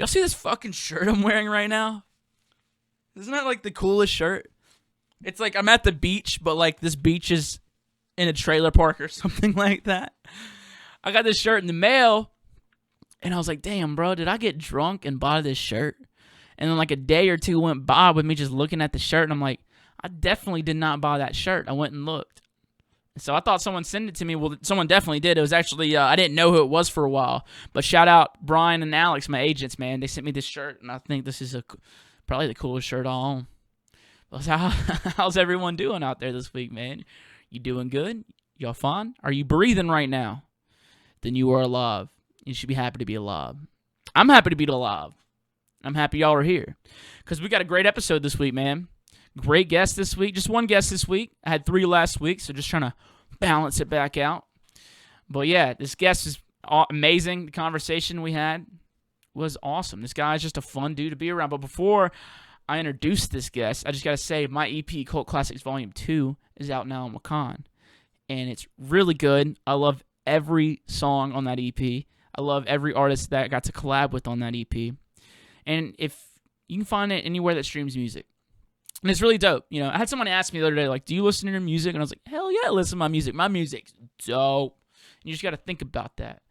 Y'all see this fucking shirt I'm wearing right now? Isn't that like the coolest shirt? It's like I'm at the beach, but like this beach is in a trailer park or something like that. I got this shirt in the mail, and I was like, damn, bro, did I get drunk and buy this shirt? And then like a day or two went by with me just looking at the shirt, and I'm like, I definitely did not buy that shirt. I went and looked. So I thought someone sent it to me. Well, someone definitely did. It was actually, I didn't know who it was for a while. But shout out Brian and Alex, my agents, man. They sent me this shirt, and I think this is probably the coolest shirt I own. But how's everyone doing out there this week, man? You doing good? Y'all fine? Are you breathing right now? Then you are alive. You should be happy to be alive. I'm happy to be alive. I'm happy y'all are here. Because we got a great episode this week, man. Great guest this week. Just one guest this week. I had 3 last week, so just trying to balance it back out. But yeah, this guest is amazing. The conversation we had was awesome. This guy is just a fun dude to be around. But before I introduce this guest, I just got to say my EP, Cult Classics Volume 2, is out now on Wakan. And it's really good. I love every song on that EP. I love every artist that I got to collab with on that EP. And if you can find it anywhere that streams music. And it's really dope. You know, I had someone ask me the other day, like, do you listen to your music? And I was like, hell yeah, I listen to my music. My music's dope. And you just got to think about that.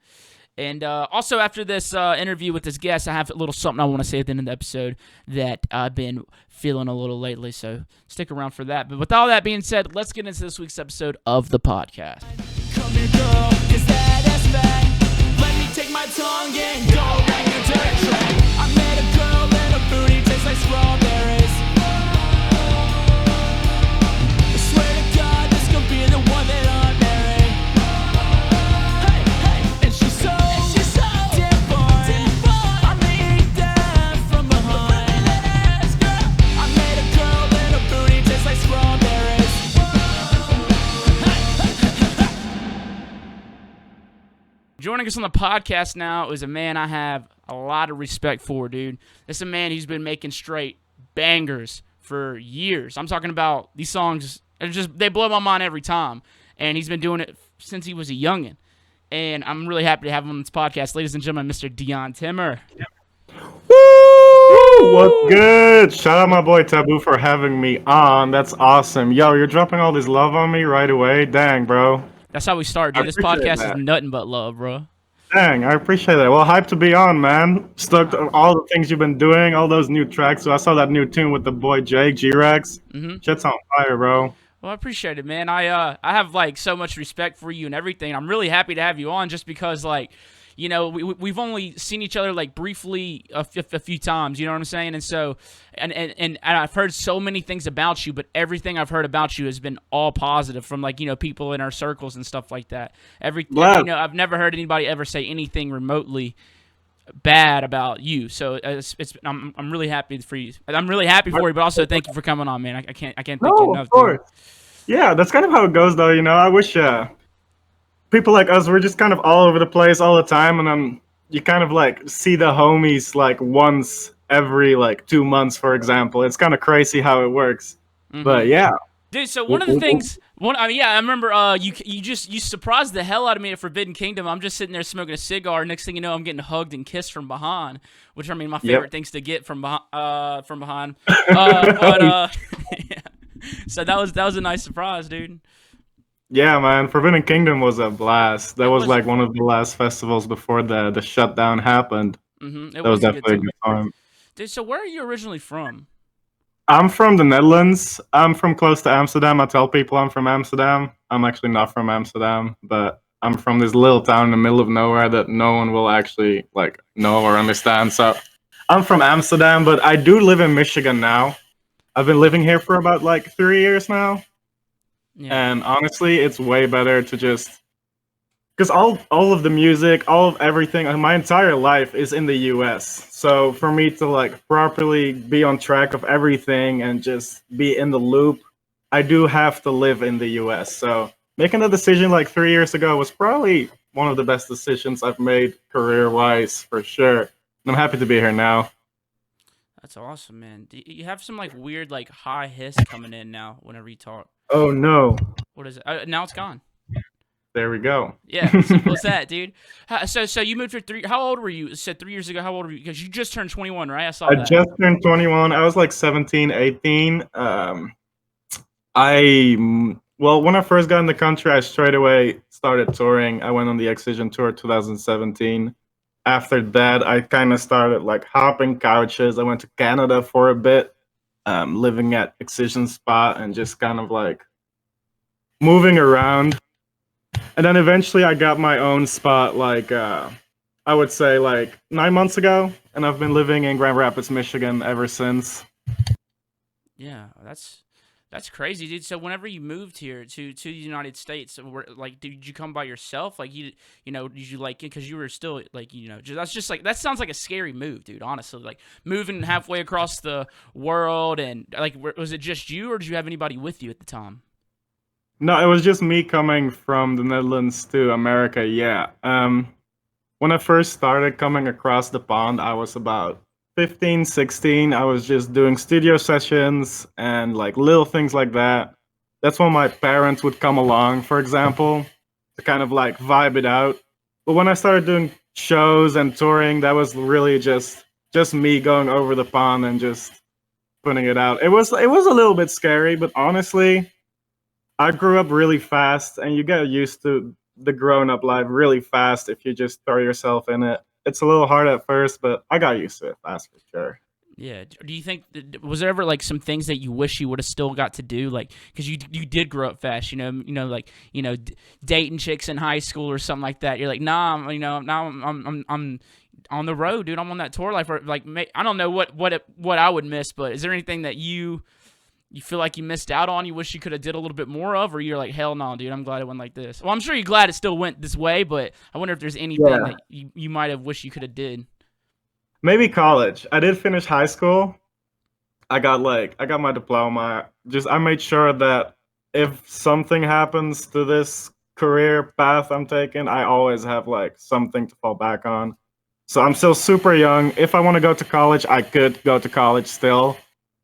And also after this interview with this guest, I have a little something I want to say at the end of the episode that I've been feeling a little lately. So stick around for that. But with all that being said, let's get into this week's episode of the podcast. Come here, girl, is that ass fat? Let me take my tongue and go bang your dirt track. I met a girl and her booty tastes like strawberries. Joining us on the podcast now is a man I have a lot of respect for, dude. This is a man who's been making straight bangers for years. I'm talking about these songs, they blow my mind every time. And he's been doing it since he was a youngin'. And I'm really happy to have him on this podcast. Ladies and gentlemen, Mr. Dion Timmer. Woo! What's good? Shout out my boy TVBOO for having me on. That's awesome. Yo, you're dropping all this love on me right away. Dang, bro. That's how we start, dude. This podcast is nothing but love, bro. Dang, I appreciate that. Well, hyped to be on, man. Stoked on all the things you've been doing, all those new tracks. So I saw that new tune with the boy Jake, G-Rex. Shit's on fire, bro. Well, I appreciate it, man. I have, like, so much respect for you and everything. I'm really happy to have you on just because, like, you know, we've only seen each other, like, briefly a few times, you know what I'm saying? And so, and I've heard so many things about you, but everything I've heard about you has been all positive from, like, you know, people in our circles and stuff like that. You know, I've never heard anybody ever say anything remotely bad about you. So I'm really happy for you. I'm really happy for you, but also thank you for coming on, man. I can't thank you enough. Of course. Dude. Yeah, that's kind of how it goes, though. You know, I wish people like us were just kind of all over the place all the time, and then you kind of like see the homies like once every like 2 months, for example. It's kind of crazy how it works. But yeah. Dude, so one of the things, I remember you surprised the hell out of me at Forbidden Kingdom. I'm just sitting there smoking a cigar. Next thing you know, I'm getting hugged and kissed from behind, which I mean, my favorite things to get from behind. Yeah. So that was a nice surprise, dude. Yeah, man, Forbidden Kingdom was a blast. That was like one of the last festivals before the shutdown happened. That was definitely a good time. Dude, so where are you originally from? I'm from the Netherlands. I'm from close to Amsterdam. I tell people I'm from Amsterdam. I'm actually not from Amsterdam, but I'm from this little town in the middle of nowhere that no one will actually like know or understand. So I'm from Amsterdam, but I do live in Michigan now. I've been living here for about like 3 years now. Yeah. And honestly, it's way better to just because all of the music, all of everything, my entire life is in the US. So for me to like properly be on track of everything and just be in the loop, I do have to live in the US. So making a decision like 3 years ago was probably one of the best decisions I've made career-wise for sure. And I'm happy to be here now. That's awesome, man. You have some like weird like high hiss coming in now whenever you talk. Oh no! What is it? Now it's gone. There we go. Yeah, simple as that, dude. So you moved for three. How old were you? You said 3 years ago. How old were you? Because you just turned 21, right? I saw I that. just turned 21. I was like 17, 18. I well, when I first got in the country, I straight away started touring. I went on the Excision tour 2017. After that, I kind of started like hopping couches. I went to Canada for a bit, living at Excision spot and just kind of like moving around. And then eventually, I got my own spot. Like I would say like 9 months ago, and I've been living in Grand Rapids, Michigan ever since. Yeah, that's crazy, dude. So whenever you moved here to the United States, like, did you come by yourself? Like, did you like it because you were still like, that's just like that sounds like a scary move, dude. Honestly, like moving halfway across the world, and like, was it just you, or did you have anybody with you at the time? No, it was just me coming from the Netherlands to America. Yeah. When I first started coming across the pond, I was about 15, 16. I was just doing studio sessions and like little things like that. That's when my parents would come along, for example, to kind of like vibe it out. But when I started doing shows and touring, that was really just me going over the pond and just putting it out. It was a little bit scary, but honestly, I grew up really fast, and you get used to the grown up life really fast if you just throw yourself in it. It's a little hard at first, but I got used to it fast for sure. Yeah. Do you think was there ever like some things that you wish you would have still got to do, like because you did grow up fast, like dating chicks in high school or something like that? You're like, nah, now I'm on the road, dude. I'm on that tour life. Or like, I don't know what I would miss, but is there anything that you feel like you missed out on? You wish you could have did a little bit more of, or you're like, hell no, dude. I'm glad it went like this. Well, I'm sure you're glad it still went this way, but I wonder if there's anything Yeah. that you might have wished you could have did. Maybe college. I did finish high school. I got my diploma. Just I made sure that if something happens to this career path I'm taking, I always have like something to fall back on. So I'm still super young. If I want to go to college, I could go to college still.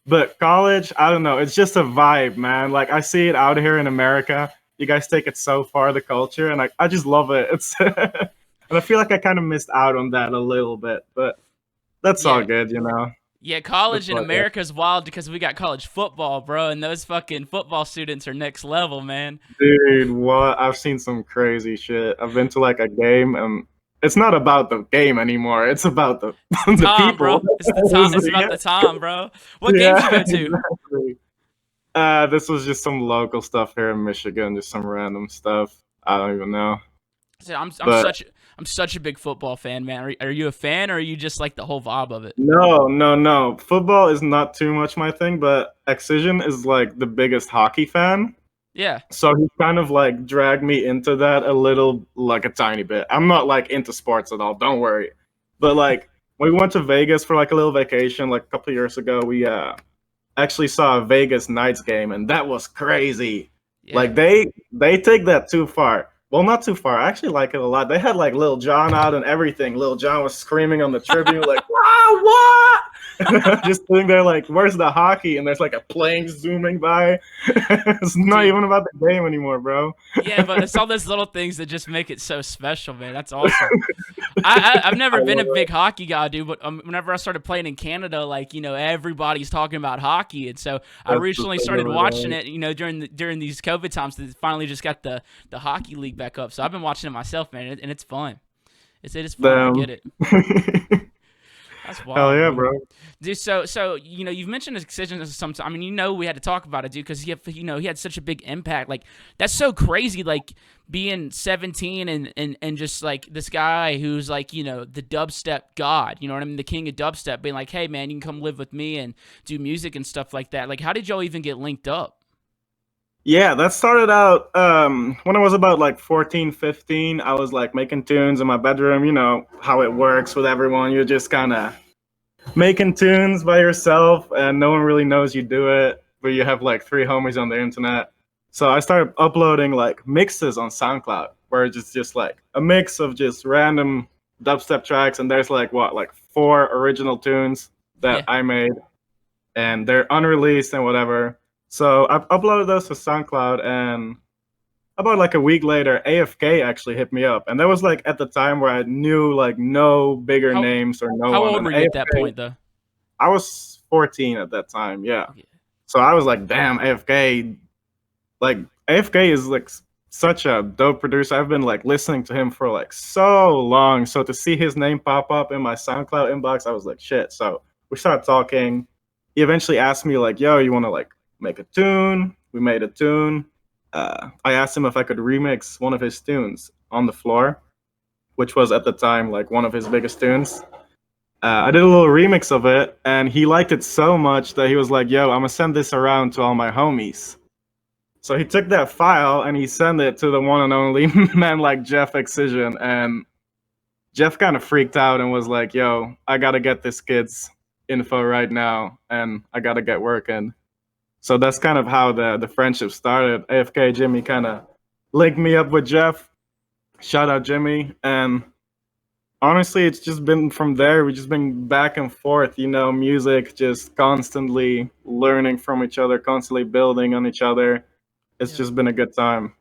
But college, I don't know. It's just a vibe, man. Like I see it out here in America. You guys take it so far, the culture, and I just love it. It's and I feel like I kind of missed out on that a little bit, but that's all Yeah. good, you know. Yeah, That's college in all good. America is wild because we got college football, bro, and those fucking football students are next level, man. Dude, what? I've seen some crazy shit. I've been to like a game, and it's not about the game anymore. It's about the It's the the time, people. bro. It's the time. It's about yeah, the time, bro. What games you yeah, go to? exactly. This was just some local stuff here in Michigan, just some random stuff. I don't even know. So But I'm such a big football fan, man. Are you a fan, or are you just like the whole vibe of it? no, no, no. Football is not too much my thing, but Excision is like the biggest hockey fan. Yeah, So he kind of like dragged me into that a little, like a tiny bit. I'm not like into sports at all, don't worry. But like when we went to Vegas for like a little vacation like a couple of years ago, we actually saw a Vegas Knights game, and that was crazy. yeah. Like they take that too far. Well, not too far. I actually like it a lot. They had like Lil Jon out and everything. Lil Jon was screaming on the tribune like, "Wow, what?" And I'm just sitting there like, "Where's the hockey?" And there's like a plane zooming by. It's not Dude, even about the game anymore, bro. yeah, but it's all those little things that just make it so special, man. That's awesome. I've I never been a love big hockey guy, dude, but whenever I started playing in Canada, like everybody's talking about hockey, and so I That's the recently thing started over watching there. it. During these COVID times, that finally just got the hockey league back up. So I've been watching it myself, man, and it's fun. It is fun. I Them. get it. That's Hell wild, yeah, man. bro. Dude, so you've mentioned Excision sometimes. I mean, we had to talk about it, dude, because he had such a big impact. Like that's so crazy. Like being 17 and just like this guy who's like the dubstep god. You know what I mean? The king of dubstep, being like, hey man, you can come live with me and do music and stuff like that. Like, how did y'all even get linked up? Yeah, that started out when I was about like 14, 15. I was like making tunes in my bedroom. You know how it works with everyone. You're just kind of making tunes by yourself, and no one really knows you do it, but you have like three homies on the internet. So I started uploading like mixes on SoundCloud, where it's just like a mix of just random dubstep tracks, and there's like what, like four original tunes that Yeah, I made, and they're unreleased and whatever. So I've uploaded those to SoundCloud, and about like a week later, AFK actually hit me up, and that was like at the time where I knew like no bigger How names or no how one. old And were you at that AFK, point though? I was 14 at that time, yeah. Okay. So I was like, damn, AFK, like AFK is like such a dope producer. I've been like listening to him for like so long. So to see his name pop up in my SoundCloud inbox, I was like, shit. So we started talking. He eventually asked me like, yo, you want to like make a tune? We made a tune. I asked him if I could remix one of his tunes on the floor, which was at the time like one of his biggest tunes. I did a little remix of it, and he liked it so much that he was like, "Yo, I'm gonna send this around to all my homies." So he took that file and he sent it to the one and only man like Jeff Excision, and Jeff kind of freaked out and was like, "Yo, I gotta get this kid's info right now, and I gotta get working." So that's kind of how the friendship started. AFK Jimmy kind of linked me up with Jeff. Shout out Jimmy, and honestly, it's just been from there. We've just been back and forth, music, just constantly learning from each other, constantly building on each other. It's Yeah. just been a good time.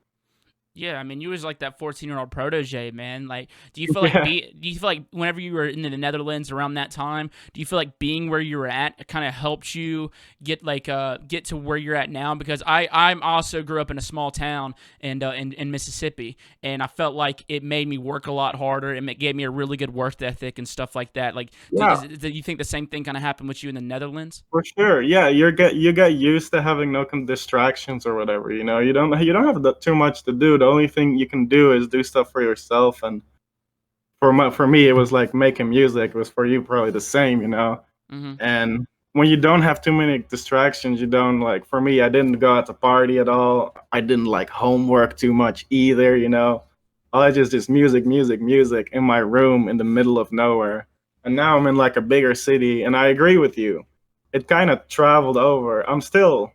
Yeah, I mean, you was like that 14-year-old protege, man. Like, Yeah. do you feel like whenever you were in the Netherlands around that time, do you feel like being where you were at kind of helped you get to where you're at now? Because I'm also grew up in a small town in Mississippi, and I felt like it made me work a lot harder, and it gave me a really good work ethic and stuff like that. Like, Yeah, do you think the same thing kind of happened with you in the Netherlands? for sure. Yeah, you get used to having no distractions or whatever. You don't have too much to do. The only thing you can do is do stuff for yourself. And for me, it was like making music. It was for you probably the same. Mm-hmm. And when you don't have too many distractions, you don't like. For me, I didn't go out to party at all. I didn't like homework too much either. All I just music, music, music in my room in the middle of nowhere. And now I'm in like a bigger city, and I agree with you. It kind of traveled over. I'm still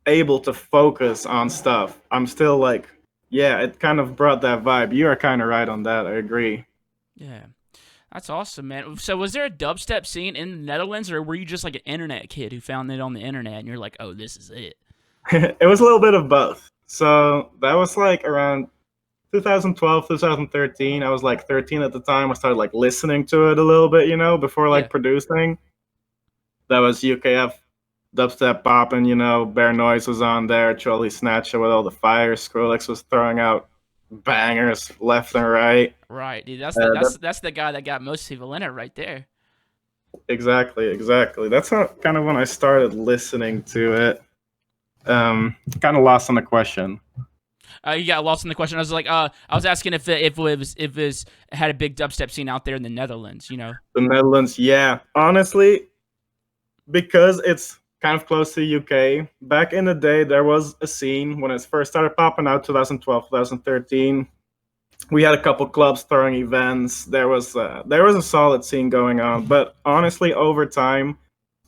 able to focus on stuff. I'm still like, yeah, it kind of brought that vibe. You are kind of right on that. I agree. Yeah. That's awesome, man. So, was there a dubstep scene in the Netherlands, or were you just like an internet kid who found it on the internet and you're like, oh, this is it? It was a little bit of both. So that was like around 2012, 2013. I was like 13 at the time. I started like listening to it a little bit, before Yeah, like producing. That was UKF dubstep popping, Bear Noise was on there, Trolley Snatcher with all the fire, Skrillex was throwing out bangers left and right. right, dude. That, That's the guy that got most people in it right there. exactly. That's how, kind of when I started listening to it. Kind of lost on the question. You got lost in the question. I was like, I was asking if it had a big dubstep scene out there in the Netherlands. The Netherlands, yeah. Honestly, because it's kind of close to UK. Back in the day, there was a scene when it first started popping out, 2012, 2013. We had a couple clubs throwing events. There was a solid scene going on, but honestly, over time,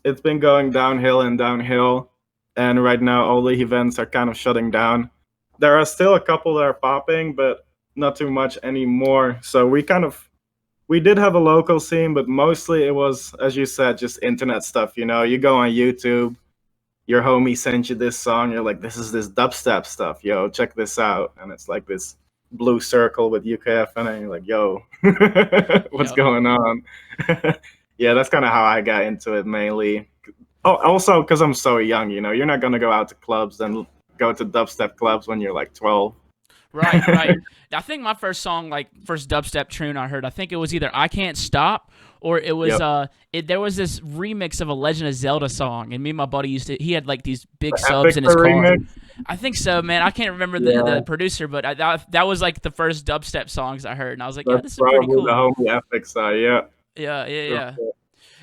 it's been going downhill and downhill. And right now, all the events are kind of shutting down. There are still a couple that are popping, but not too much anymore. So we did have a local scene, but mostly it was, as you said, just internet stuff. You go on YouTube, your homie sends you this song, you're like, this is this dubstep stuff, yo, check this out. And it's like this blue circle with UKF in it, and you're like, yo, what's Yep. going on? Yeah, that's kind of how I got into it mainly. Oh, also, because I'm so young, you're not going to go out to clubs and go to dubstep clubs when you're like 12. Right, right. I think my first song, like first dubstep tune I heard, I think it was either "I Can't Stop" or it was Yep. there was this remix of a Legend of Zelda song, and me and my buddy he had like these big The subs Epic in his car. remix. I think so, man. I can't remember Yeah, the producer, but that was like the first dubstep songs I heard, and I was like, yeah, that's this is pretty probably the cool. homie Epic side. Yeah. Yeah, yeah, For yeah. sure.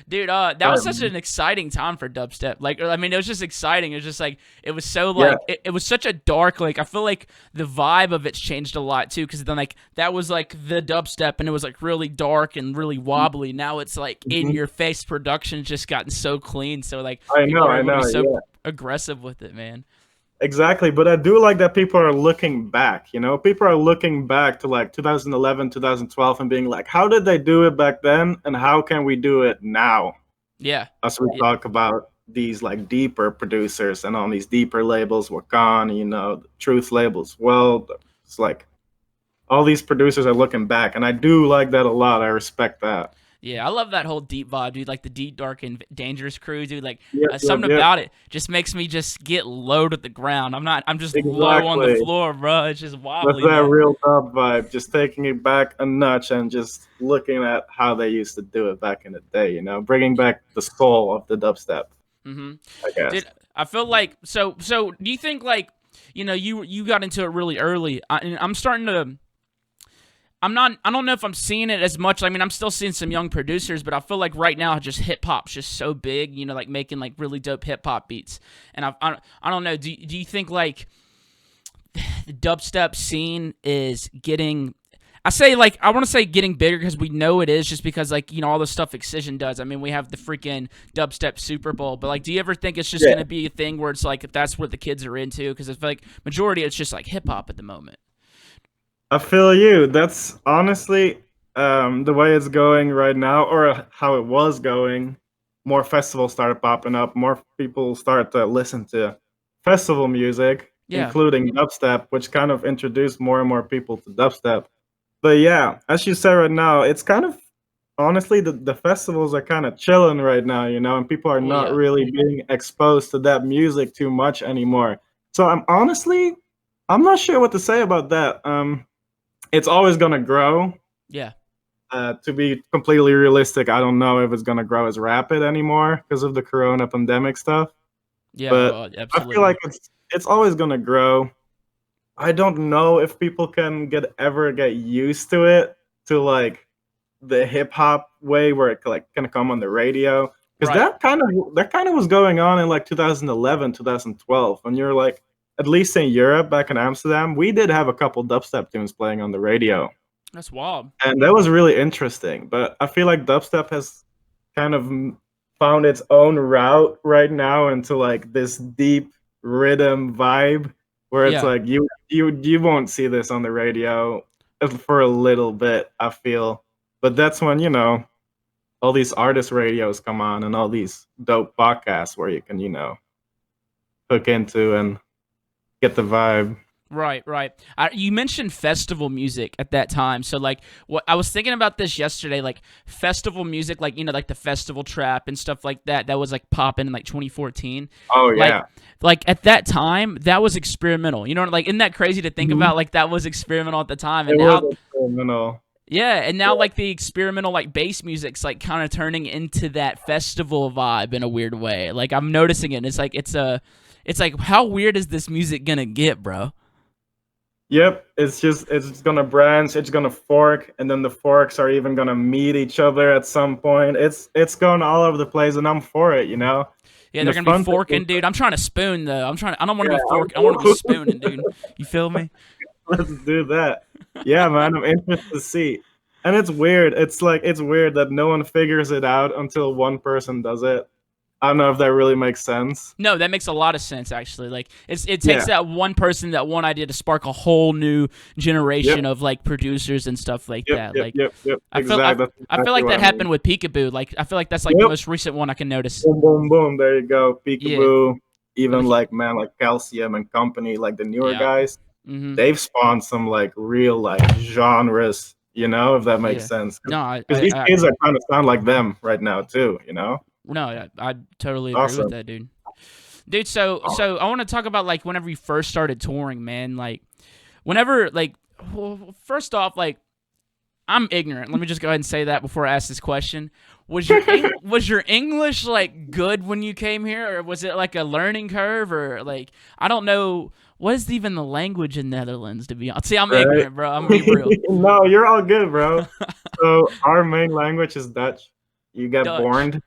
Dude, that was such Um, an exciting time for dubstep. Like, I mean, it was just exciting. It was just like it was so yeah. like it was such a dark. Like, I feel like the vibe of it's changed a lot too. Because then like that was like the dubstep, and it was like really dark and really wobbly. Now it's like in Mhm. your face production just gotten so clean. So like I people know, are I able to know, be so yeah. aggressive with it, man. Exactly, but I do like that people are looking back, People are looking back to like 2011, 2012 and being like, how did they do it back then and how can we do it now? Yeah. As we Yeah. talk about these like deeper producers and on these deeper labels, Wakan, Truth labels. Well, it's like all these producers are looking back, and I do like that a lot. I respect that. Yeah, I love that whole deep vibe, dude. Like the deep, dark, and dangerous crew, dude. Like Yep, yep, something yep. about it just makes me just get low to the ground. I'm not. I'm just low on the Exactly. floor, bro. It's just With wobbly, that man. real dub vibe, just taking it back a notch and just looking at how they used to do it back in the day, bringing back the soul of the dubstep, Mm-hmm. I guess. Dude, I feel like so. So, do you think like you got into it really early? And I'm starting to. I'm not. I don't know if I'm seeing it as much. I mean, I'm still seeing some young producers, but I feel like right now, just hip hop's just so big. Like making like really dope hip hop beats. And I don't know. Do you think like the dubstep scene is getting? I say like I want to say getting bigger because we know it is just because like all the stuff Excision does. I mean, we have the freaking dubstep Super Bowl, but like, do you ever think it's just Yeah. gonna be a thing where it's like that's what the kids are into? Because it's like majority it's just like hip hop at the moment. I feel you. That's honestly the way it's going right now, or how it was going. More festivals started popping up. More people started to listen to festival music, Yeah, including dubstep, which kind of introduced more and more people to dubstep. But yeah, as you said right now, it's kind of honestly the festivals are kind of chilling right now, and people are well, not yeah, really being exposed to that music too much anymore. So I'm not sure what to say about that. It's always gonna grow. yeah, To be completely realistic, I don't know if it's gonna grow as rapid anymore because of the corona pandemic stuff. yeah. But Well, I feel like absolutely. it's always gonna grow. I don't know if people can ever get used to it, to like the hip hop way where it like can come on the radio, because Right. that kind of was going on in like 2011, 2012, when you're like, at least in Europe, back in Amsterdam, we did have a couple dubstep tunes playing on the radio, That's wild. and that was really interesting. But I feel like dubstep has kind of found its own route right now into like this deep rhythm vibe, where it's Yeah. like you won't see this on the radio for a little bit, I feel. But that's when all these artist radios come on, and all these dope podcasts where you can hook into and get the vibe. Right, right. You mentioned festival music at that time, so like, what I was thinking about this yesterday, like festival music, like like the festival trap and stuff like that. That was like popping in like 2014. Oh Like, yeah. like at that time, that was experimental. Like, isn't that crazy to think Mhm. about? Like that was experimental at the time, and It now, was experimental. yeah, and now like the experimental like bass music's like kind of turning into that festival vibe in a weird way. Like I'm noticing it. And it's like how weird is this music gonna get, bro? Yep, it's gonna branch, it's gonna fork, and then the forks are even gonna meet each other at some point. It's going all over the place, and I'm for it. Yeah, And they're the gonna be fun thing is, forking, dude. I'm trying to spoon though. I don't want to yeah, be forking. I want to be spooning, dude. You feel me? let's do that. Yeah, man, I'm interested to see. And it's weird. It's weird that no one figures it out until one person does it. I don't know if that really makes sense. No, that makes a lot of sense actually. Like it takes Yeah. that one person, that one idea to spark a whole new Yep. generation of like producers and stuff like Yep. that. Yep. Like Yep. Yep. I feel Exactly. That's I feel exactly like what that I mean. happened with Peekaboo. Like I feel like that's like the Yep. most recent one I can notice. Boom. Boom. Boom. There you go. Yeah. Peekaboo. Even Like like man, like Calcium and company, like the newer yeah. guys, Mhm. they've spawned some like real like genres. If that makes Yeah. sense. No, Because these kids are trying to sound like them right now too. no, I totally agree with Awesome. that, dude. Dude, so I want to talk about like whenever you first started touring, man. Like whenever like well, first off, like I'm ignorant. Let me just go ahead and say that before I ask this question. Was your English like good when you came here, or was it like a learning curve, or like I don't know what is even the language in Netherlands to be honest. See, I'm Right? ignorant, bro. I'm gonna be real. No, you're all good, bro. So our main language is Dutch. You get Dutch. born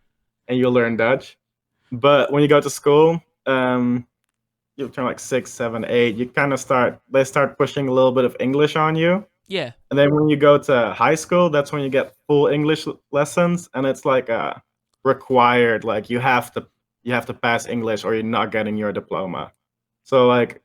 and you learn Dutch. But when you go to school, you turn like 6, 7, 8. You kind of they start pushing a little bit of English on you. Yeah. And then when you go to high school, that's when you get full English lessons, and it's like required. Like you have to pass English, or you're not getting your diploma. So like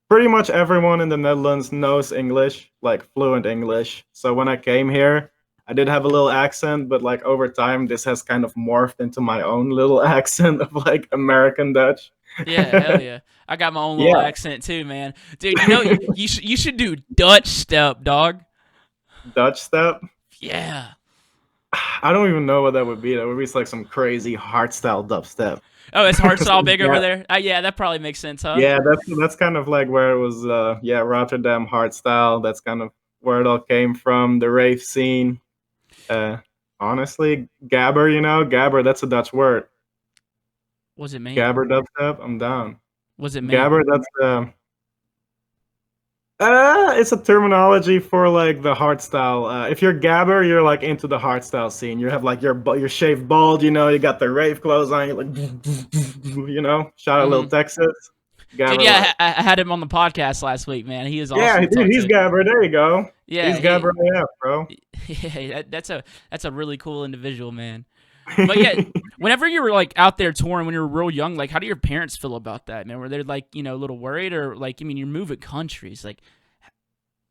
pretty much everyone in the Netherlands knows English, like fluent English. So when I came here, I did have a little accent, but like over time, this has kind of morphed into my own little accent of like American Dutch. Yeah, hell yeah. I got my own little Yeah, accent too, man. Dude, you know you should do Dutch step, dog. Dutch step. Yeah. I don't even know what that would be. That would be like some crazy hardstyle dubstep. Oh, it's hardstyle big over Yeah, there. Yeah, that probably makes sense, huh? yeah, that's kind of like where it was. Yeah, Rotterdam hardstyle. That's kind of where it all came from. The rave scene. Uh, honestly, gabber. Gabber. That's a Dutch word. What's it mean? Gabber dubstep. I'm down. What's it mean? Gabber. That's it's a terminology for like the hardstyle. If you're gabber, you're like into the hardstyle scene. You have like your shaved bald. You got the rave clothes on. You're like, shout out little Hmm. Texas. Dude, Gabber life. yeah, I had him on the podcast last week, man. He is Yeah, awesome to dude, talk he's to. gabber. There you go. Yeah, He's gabber AF, bro. yeah, that's a really cool individual, man. But yeah, whenever you were like out there touring when you were real young, like how do your parents feel about that, man? Were they like, a little worried or like, I mean, you're moving countries, like,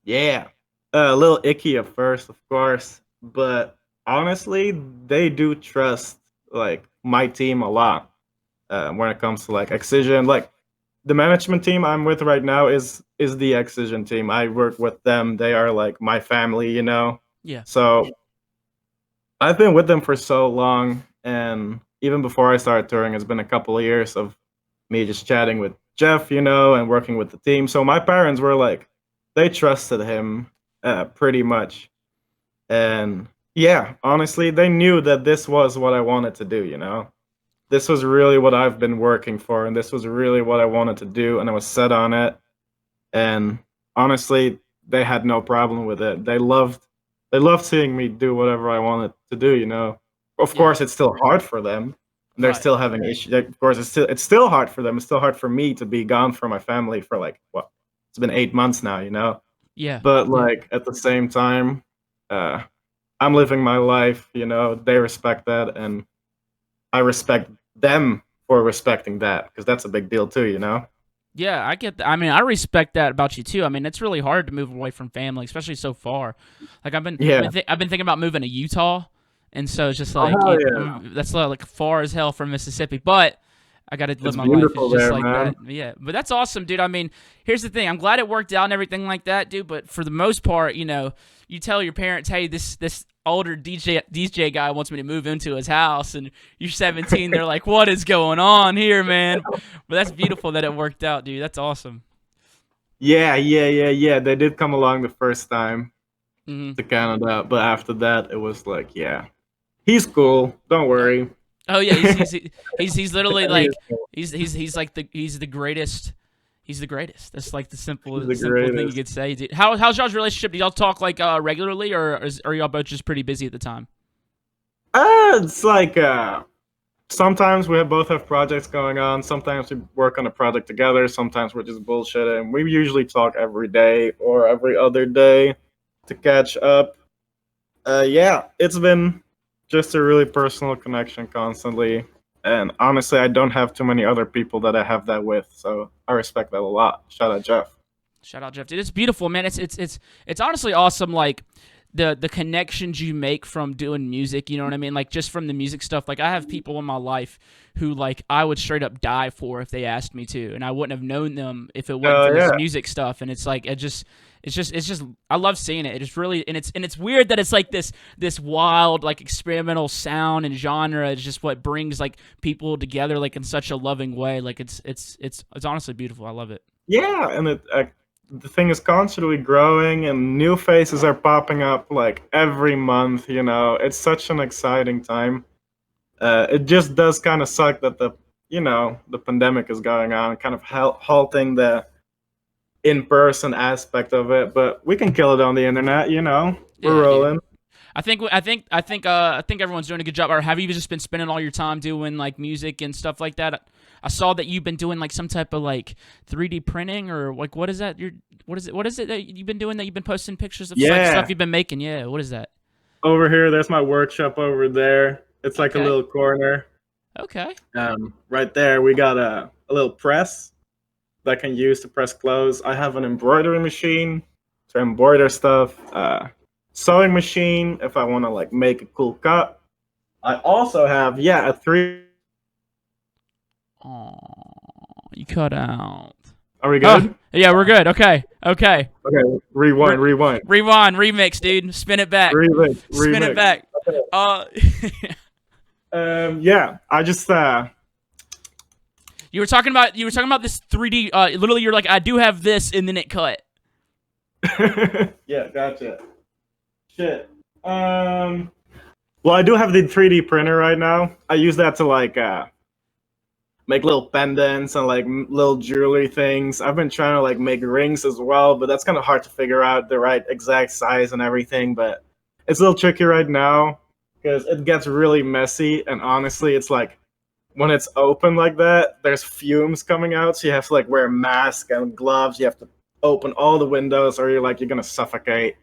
Yeah. A little icky at first, of course, but honestly, they do trust like my team a lot when it comes to like Excision. Like the management team I'm with right now is the Excision team. I work with them. They are like my family. yeah, So I've been with them for so long, and even before I started touring, it's been a couple of years of me just chatting with Jeff, and working with the team. So my parents were like, they trusted him pretty much, and yeah, honestly, they knew that this was what I wanted to do. This was really what I've been working for, and this was really what I wanted to do, and I was set on it. And honestly, they had no problem with it. They loved seeing me do whatever I wanted to do. Of yeah, course, it's still hard for them. They're right, still having issues. Of course, it's still hard for them. It's still hard for me to be gone from my family for like what? It's been 8 months now. yeah, But yeah. like at the same time, uh, I'm living my life. They respect that, and I respect them for respecting that because that's a big deal too. Yeah, I get that. I mean, I respect that about you too. I mean, it's really hard to move away from family, especially so far. Like Yeah. I've been thinking about moving to Utah, and so it's just Oh like hell yeah! that's like far as hell from Mississippi, but I got to live It's my life. It's beautiful just there, like man. that. Yeah, but that's awesome, dude. I mean, here's the thing. I'm glad it worked out and everything like that, dude. But for the most part, you tell your parents, hey, this older DJ guy wants me to move into his house, and you're 17. They're like, what is going on here, man? But that's beautiful that it worked out, dude. That's awesome. Yeah, yeah, yeah, yeah. They did come along the first time Hmm. to Canada, but after that, it was like, yeah, he's cool. Don't worry. Oh yeah, he's literally He is like cool. he's the greatest. He's the greatest. That's like the He's the simple thing you greatest. could say. Dude. How's y'all's relationship? Do y'all talk like regularly, or are y'all both just pretty busy at the time? It's like sometimes we both have projects going on. Sometimes we work on a project together. Sometimes we're just bullshitting. We usually talk every day or every other day to catch up. Yeah, it's been just a really personal connection constantly. And honestly, I don't have too many other people that I have that with, so I respect that a lot. Shout out Jeff. Shout out Jeff, dude. It's beautiful, man. It's honestly awesome. Like the connections you make from doing music. You know what I mean? Like just from the music stuff. Like I have people in my life who like I would straight up die for if they asked me to, and I wouldn't have known them if it wasn't for this Yeah. music stuff. And it's like it's just I love seeing it. It's really and it's weird that it's like this wild like experimental sound and genre is just what brings like people together like in such a loving way. Like it's honestly beautiful. I love it. Yeah, and the thing is constantly growing, and new faces are popping up like every month. It's such an exciting time. It just does kind of suck that the pandemic is going on, kind of halting the in-person aspect of it. But we can kill it on the internet. We're Yeah, dude. rolling. I think everyone's doing a good job. Or have you just been spending all your time doing like music and stuff like that? I saw that you've been doing like some type of like 3D printing or like what is that? What is it that you've been doing that you've been posting pictures of like Yeah, stuff you've been making? Yeah, what is that? over here, there's my workshop over there. It's like a Okay, little corner. okay, Right there, we got a little press that I can use to press clothes. I have an embroidery machine to embroider stuff. sewing machine if I want to like make a cool cut. I also have a three. Oh, you cut out. Are we Oh, good? yeah, we're good. Okay, okay. Okay, rewind, rewind, Rewind, remix, dude. Spin it back. remix, Spin it remix. back. Uh, Yeah, I just you were talking about this 3D. Literally, you're like, I do have this, and then it cut. yeah, gotcha. Shit. Well, I do have the 3D printer right now. I use that to like make little pendants and like little jewelry things. I've been trying to like make rings as well, but that's kind of hard to figure out the right exact size and everything. But it's a little tricky right now because it gets really messy. And honestly, it's like when it's open like that, there's fumes coming out, so you have to like wear a mask and gloves. You have to open all the windows, or you're gonna suffocate.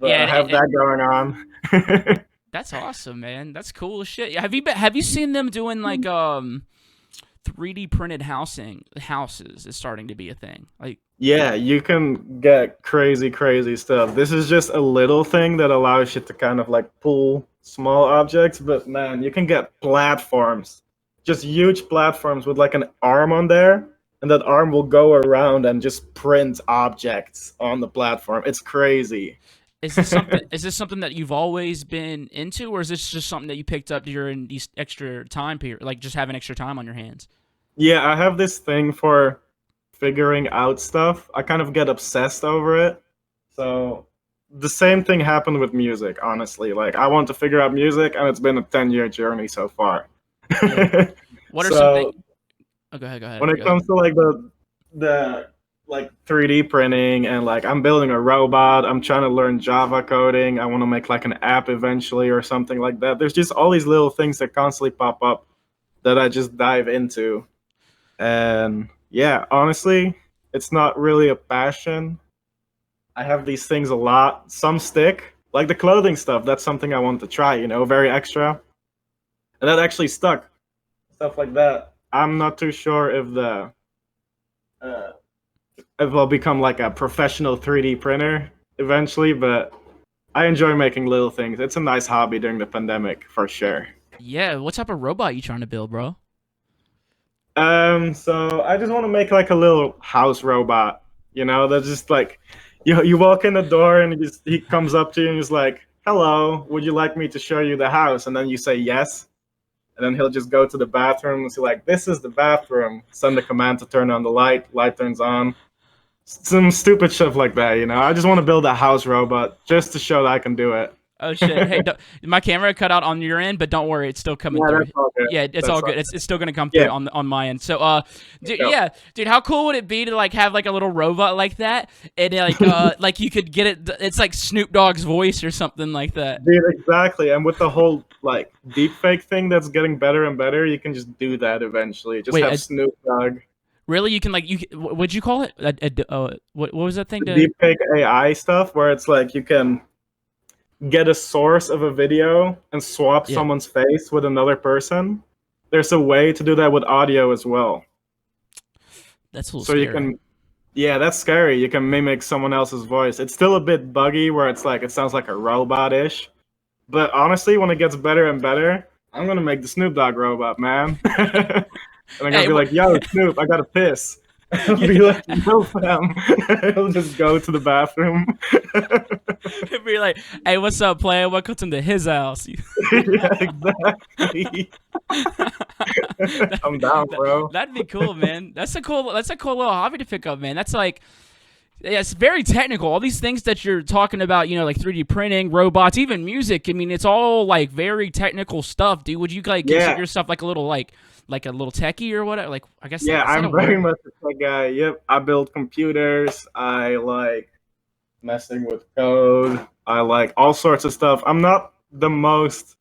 But Yeah, I have that going on. that's awesome, man. That's cool as shit. Have you seen them doing like 3D printed houses is starting to be a thing. Like, Yeah, you can get crazy, crazy stuff. This is just a little thing that allows you to kind of like pull small objects, but man, you can get platforms, just huge platforms with like an arm on there, and that arm will go around and just print objects on the platform. It's crazy. is this something that you've always been into, or is this just something that you picked up during these extra time period, like just having extra time on your hands? Yeah, I have this thing for figuring out stuff. I kind of get obsessed over it. So the same thing happened with music, honestly. Like I want to figure out music and it's been a 10-year journey so far. Yeah. What are some things? So Oh, go ahead. Go ahead. when it Go ahead. comes to like the like 3D printing and like I'm building a robot, I'm trying to learn Java coding, I want to make like an app eventually or something like that. There's just all these little things that constantly pop up that I just dive into. And yeah, honestly, it's not really a passion. I have these things a lot. Some stick, like the clothing stuff. That's something I want to try, very extra. And that actually stuck. Stuff like that. I'm not too sure uh, if I'll become like a professional 3D printer eventually, but I enjoy making little things. It's a nice hobby during the pandemic for sure. Yeah. What type of robot you trying to build, bro? So I just want to make like a little house robot, that's just like you walk in the door and he comes up to you and he's like, "Hello, would you like me to show you the house?" And then you say yes, and then he'll just go to the bathroom and say like, "This is the bathroom." Send the command to turn on the light turns on. Some stupid stuff like that, I just want to build a house robot just to show that I can do it. Oh shit! Hey, my camera cut out on your end, but don't worry, it's still coming Yeah, through. that's all good. Yeah, it's That's all all good. good. It's still gonna come through Yeah. on my end. So, dude, Yep. yeah, dude, how cool would it be to like have like a little robot like that, and like like you could get it? It's like Snoop Dogg's voice or something like that. Dude, exactly. And with the whole like deepfake thing that's getting better and better, you can just do that eventually. Just Wait, have Snoop Dogg. really? You can like what'd you call it? What was that thing? The To deepfake AI stuff where it's like you can get a source of a video and swap yeah, someone's face with another person. There's a way to do that with audio as well. that's a little So you scary. can Yeah, that's scary. You can mimic someone else's voice. It's still a bit buggy where it's like it sounds like a robot-ish. But honestly, when it gets better and better, I'm gonna make the Snoop Dogg robot, man. And I'm gonna Hey, be like, "Yo, Snoop, I gotta piss." I'll be like, "No, fam." He'll just go to the bathroom. be like, hey, what's up, player? Welcome to his house. Yeah, exactly. I'm down, bro. That'd be cool, man. That's a cool little hobby to pick up, man. That's like, yeah, it's very technical. All these things that you're talking about, like 3D printing, robots, even music. I mean, it's all like very technical stuff, dude. Would you like consider Yeah, yourself like a little like a little techie or whatever? Like, I guess yeah, is that a I'm very word? much a tech guy. Yep, I build computers. I like messing with code. I like all sorts of stuff. I'm not the most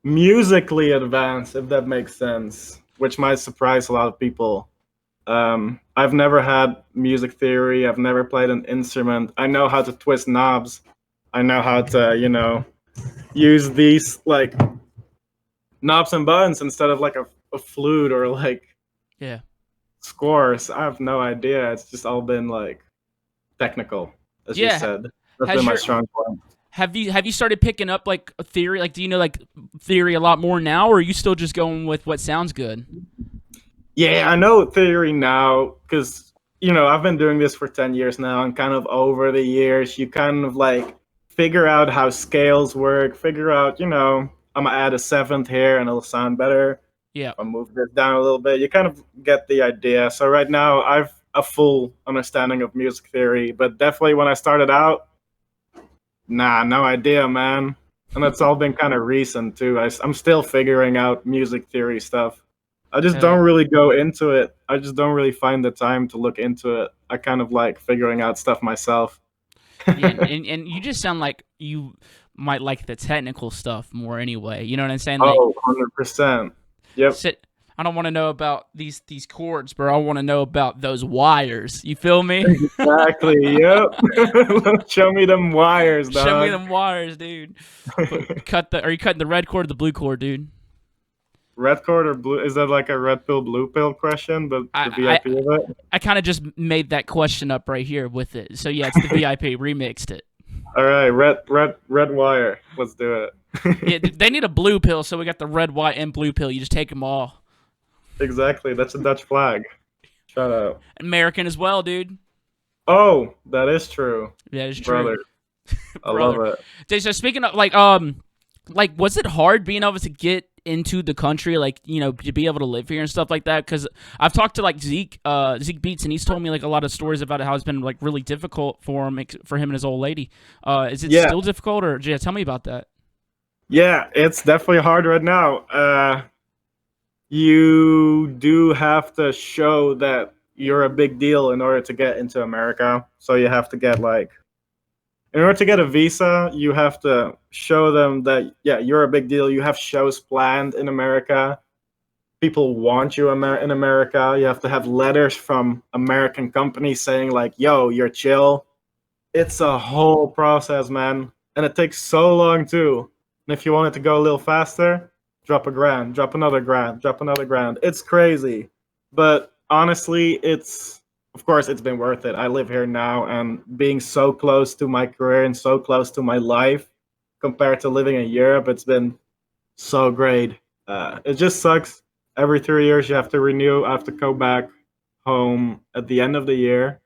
musically advanced, if that makes sense, which might surprise a lot of people. I've never had music theory. I've never played an instrument. I know how to twist knobs. I know how to, use these like knobs and buttons instead of like a flute or like Yeah. scores. I have no idea. It's just all been like technical, as you Yeah. said. That's been Has my your strong point. Have you started picking up like a theory? Like, do you know like theory a lot more now, or are you still just going with what sounds good? Yeah, I know theory now because I've been doing this for 10 years now, and kind of over the years, you kind of like figure out how scales work. Figure out, I'm gonna add a seventh here, and it'll sound better. Yeah, If I move this down a little bit, you kind of get the idea. So right now, I've a full understanding of music theory, but definitely when I started out, nah, no idea, man. And that's all been kind of recent too. I'm still figuring out music theory stuff. I just hell yeah. don't really go into it. I just don't really find the time to look into it. I kind of like figuring out stuff myself. Yeah, and you just sound like you might like the technical stuff more anyway. You know what I'm saying? Like, Oh, 100%. Yep. sit. I don't want to know about these chords, bro. I want to know about those wires. You feel me? Exactly. Yep. Show me them wires, Show me dog. them wires, dude. Cut the. Are you cutting the red cord or the blue cord, dude? Red cord or blue? Is that like a red pill, blue pill question? But the I VIP of it? I kind of just made that question up right here with it. So yeah, it's the VIP remixed it. All right, red wire. Let's do Yeah, it. they need a blue pill, so we got the red, white, and blue pill. You just take them all. Exactly. That's a Dutch flag. Shout out. American as well, dude. Oh, that is true, That is true, brother. I love brother. it. Dude, so speaking of like was it hard being able to get into the country, like to be able to live here and stuff like that? Because I've talked to like Zeke Beats, and he's told me like a lot of stories about how it's been like really difficult for him and his old lady. Is it Yeah, still difficult, or yeah? Tell me about that. yeah, it's definitely hard right now. You do have to show that you're a big deal in order to get into America. So you have to get like, in order to get a visa, you have to show them that yeah, you're a big deal. You have shows planned in America. People want you in America. You have to have letters from American companies saying like, "Yo, you're chill." It's a whole process, man, and it takes so long too. And if you want it to go a little faster, drop a grand, drop another grand, drop another grand. It's crazy, but honestly, it's of course it's been worth it. I live here now, and being so close to my career and so close to my life compared to living in Europe, it's been so great. It just sucks. Every 3 years, you have to renew. I have to go back home at the end of the year,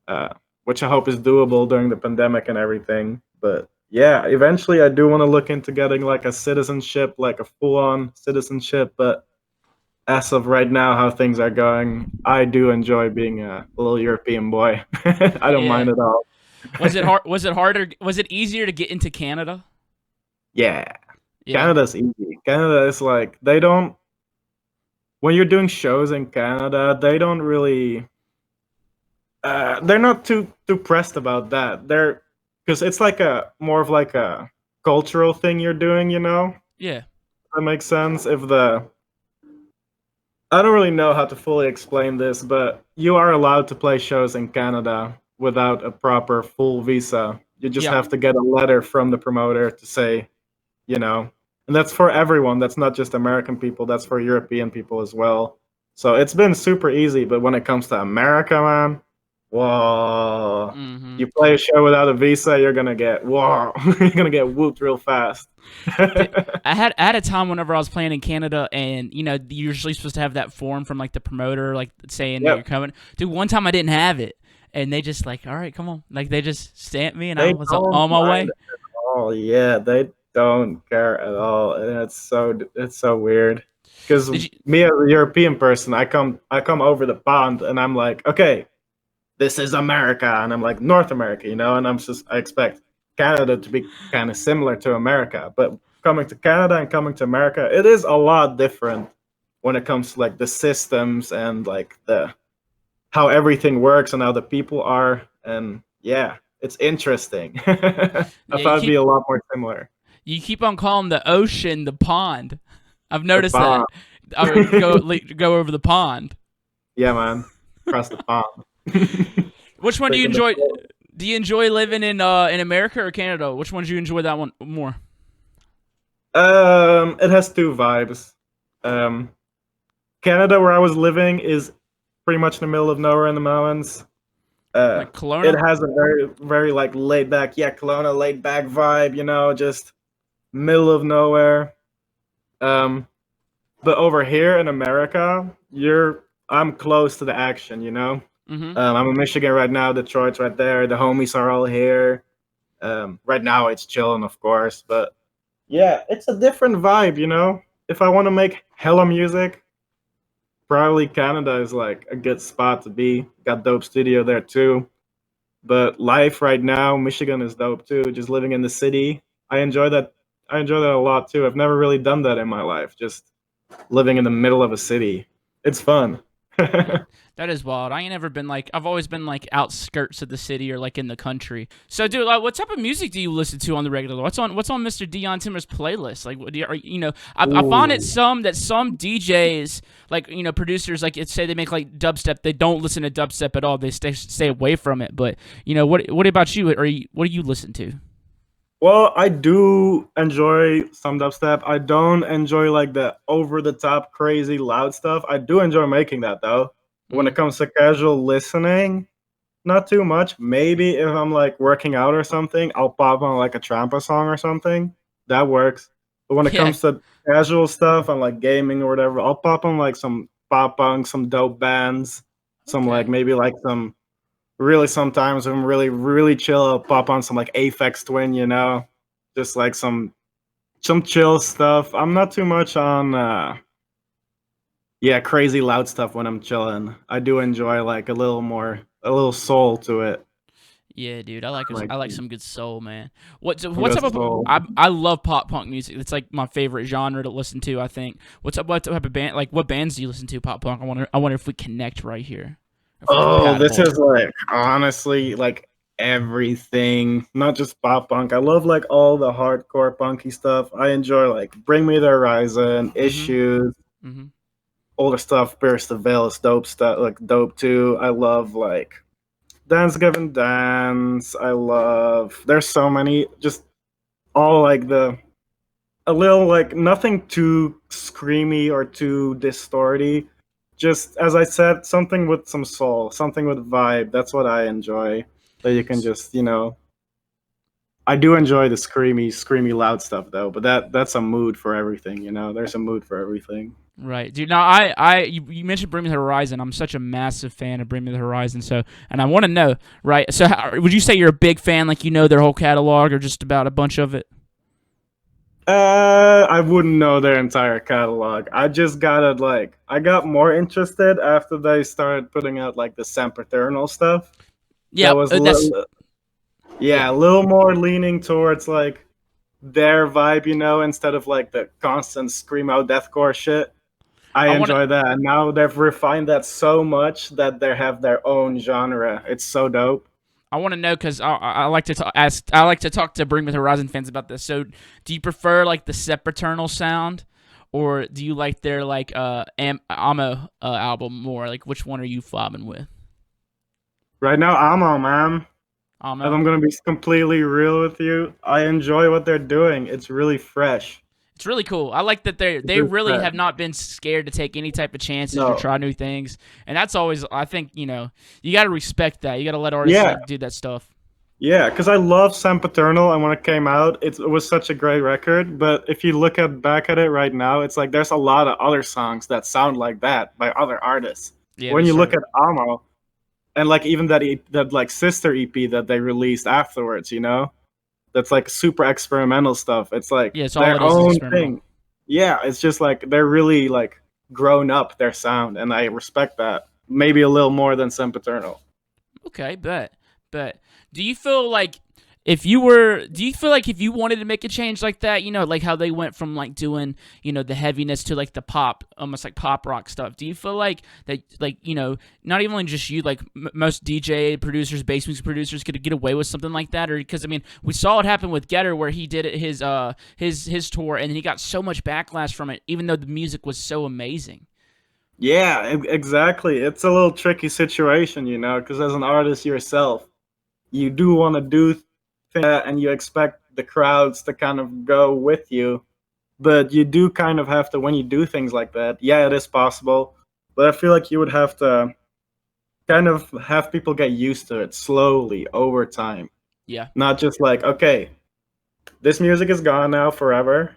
uh, which I hope is doable during the pandemic and everything. But yeah, eventually, I do want to look into getting like a citizenship, like a full-on citizenship. But as of right now, how things are going, I do enjoy being a little European boy. I don't Yeah. mind at all. Was it hard? Was it harder? Was it easier to get into Canada? Yeah, Yeah. Canada's easy. Canada is like they don't when you're doing shows in Canada, they don't really they're not too pressed about that. They're because it's like a more of like a cultural thing you're doing, you know? Yeah. That makes sense. If the I don't really know how to fully explain this, but you are allowed to play shows in Canada without a proper full visa. You just Yeah. have to get a letter from the promoter to say, you know, and that's for everyone. That's not just American people, that's for European people as well. So it's been super easy, but when it comes to America, man, whoa. Mm-hmm. You play a show without a visa, you're gonna get whoa, you're gonna get whooped real fast. I had a time whenever I was playing in Canada, and you're usually supposed to have that form from like the promoter, like saying that you're Yep. coming. Dude, one time I didn't have it, and they just like, all right, come on, like they just stamped me, and I They was don't on my mind way. at all. Yeah, they don't care at all, and it's so weird. Because Did you? me as a European person, I come over the pond, and I'm like, okay, this is America, and I'm like North America, and I expect Canada to be kind of similar to America, but coming to Canada and coming to America, it is a lot different when it comes to like the systems and like the how everything works and how the people are, and yeah, it's interesting. I Yeah, thought it'd be a lot more similar. you keep on calling the ocean the pond. I've The noticed that. pond, I would go over the pond. yeah, man, across the pond. Which one do you Taking the enjoy? boat. Do you enjoy living in America or Canada? Which one do you enjoy that one more? It has two vibes. Um, Canada, where I was living, is pretty much in the middle of nowhere in the mountains. Like It Kelowna? has a very very like laid back, yeah, Kelowna laid back vibe, you know, just middle of nowhere. Um, but over here in America, I'm close to the action, you know. Mm-hmm. I'm in Michigan right now. Detroit's right there. The homies are all here. Right now it's chilling, of course, but yeah, it's a different vibe, you know. If I want to make hella music, probably Canada is like a good spot to be. Got dope studio there too. But life right now, Michigan is dope too. Just living in the city, I enjoy that. I enjoy that a lot too. I've never really done that in my life. Just living in the middle of a city, it's fun. Yeah, that is wild. I ain't never been like I've always been like outskirts of the city or like in the country. So, dude, like, what type of music do you listen to on the regular? What's on Mr. Dion Timmer's playlist? Like, what do you, are, you know, I find it Ooh. some DJs like producers like say they make like dubstep. They don't listen to dubstep at all. They stay away from it. But what about you? What do you listen to? Well, I do enjoy some dubstep. I don't enjoy like the over the top crazy loud stuff. I do enjoy making that though. When Mm-hmm. it comes to casual listening, not too much. Maybe if I'm like working out or something, I'll pop on like a Trampa song or something. That works. But when it Yeah. comes to casual stuff and like gaming or whatever, I'll pop on like some pop punk, some dope bands, some like Okay. maybe like some really sometimes I'm really really chill. I'll pop on some like Aphex Twin, you know, just like some chill stuff. I'm not too much on yeah, crazy loud stuff when I'm chilling. I do enjoy like a little soul to it. Yeah, dude, Like I like some good soul, man. What good type of soul. I love pop punk music. It's like my favorite genre to listen to. I think. What type of band? Like, what bands do you listen to? Pop punk. I wonder if we connect right here. If we're Oh, this compatible. is like honestly like everything, not just pop punk. I love like all the hardcore punky stuff. I enjoy like Bring Me the Horizon, Mm-hmm. Issues, Mm-hmm. older stuff, Pierce the Veil is dope stuff, like dope too. I love like Dance Gavin Dance. I love there's so many, just all like the a little like nothing too screamy or too distorty. Just as I said, something with some soul, something with vibe. That's what I enjoy. That you can just, you know. I do enjoy the screamy, loud stuff though. But that's a mood for everything, you know. There's a mood for everything. Right, dude. Now, you mentioned Bring Me the Horizon. I'm such a massive fan of Bring Me the Horizon. So, and I want to know, right? So, would you say you're a big fan? Like, you know their whole catalog, or just about a bunch of it? I wouldn't know their entire catalog. I just I got more interested after they started putting out like the Sempiternal stuff. That Yeah, was that's yeah, yeah. a little more leaning towards like their vibe, you know, instead of like the constant screamo deathcore shit. I I want to. enjoy that, and now they've refined that so much that they have their own genre. It's so dope. I want to know because I like to ask. I like to talk to Bring Me the Horizon fans about this. So, do you prefer like the Sepaternal sound, or do you like their like Amo album more? Like, which one are you fobbing with? Right now, I'm on man. If Amo. I'm gonna be completely real with you, I enjoy what they're doing. It's really fresh. It's really cool. I like that It's they really really fresh. have not been scared to take any type of chances or No, try new things, and that's always I think you got to respect that. You got to let artists yeah, like do that stuff. yeah, because I love Sam Paternal, and when it came out, it was such a great record. But if you look at back at it right now, it's like there's a lot of other songs that sound like that by other artists. Yeah, When they you look started. at Amo, and like even that like sister EP that they released afterwards, you know, that's like super experimental stuff. It's like Yeah, it's all their it is own experimental. thing. Yeah, it's just like they're really like grown up their sound, and I respect that. Maybe a little more than Sempiternal. Okay, bet. Do you feel like do you feel like if you wanted to make a change like that, like how they went from like doing, the heaviness to like the pop, almost like pop rock stuff. Do you feel like that, like, not even just you, like most DJ producers, bass music producers could get away with something like that? Or because, I mean, we saw it happen with Getter where he did it, his tour, and he got so much backlash from it, even though the music was so amazing. Yeah, exactly. It's a little tricky situation, you know, because as an artist yourself, you do want to do things like that, and you expect the crowds to kind of go with you. But you do kind of have to, when you do things like that, yeah, it is possible. But I feel like you would have to kind of have people get used to it slowly over time. Yeah. Not just like, okay, this music is gone now forever.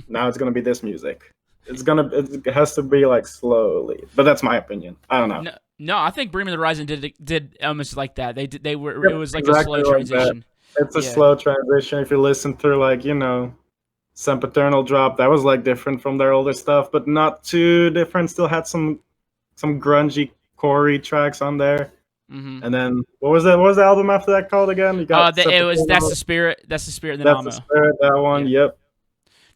Now it's gonna be this music. It has to be like slowly. But that's my opinion. I don't know. No, no, I think Bring Me the Horizon did almost like that. They were Yep, it was like a exactly slow like that. transition. It's a Yeah. slow transition. If you listen through like, Sempiternal Drop, that was like different from their older stuff, but not too different. Still had some grungy corey tracks on there. Mm-hmm. And then what was that? What was the album after that called again? You got It was That's Sempiternal. the Spirit. That's the Spirit. Then That's the Amo. Spirit. That one. Yeah, Yep.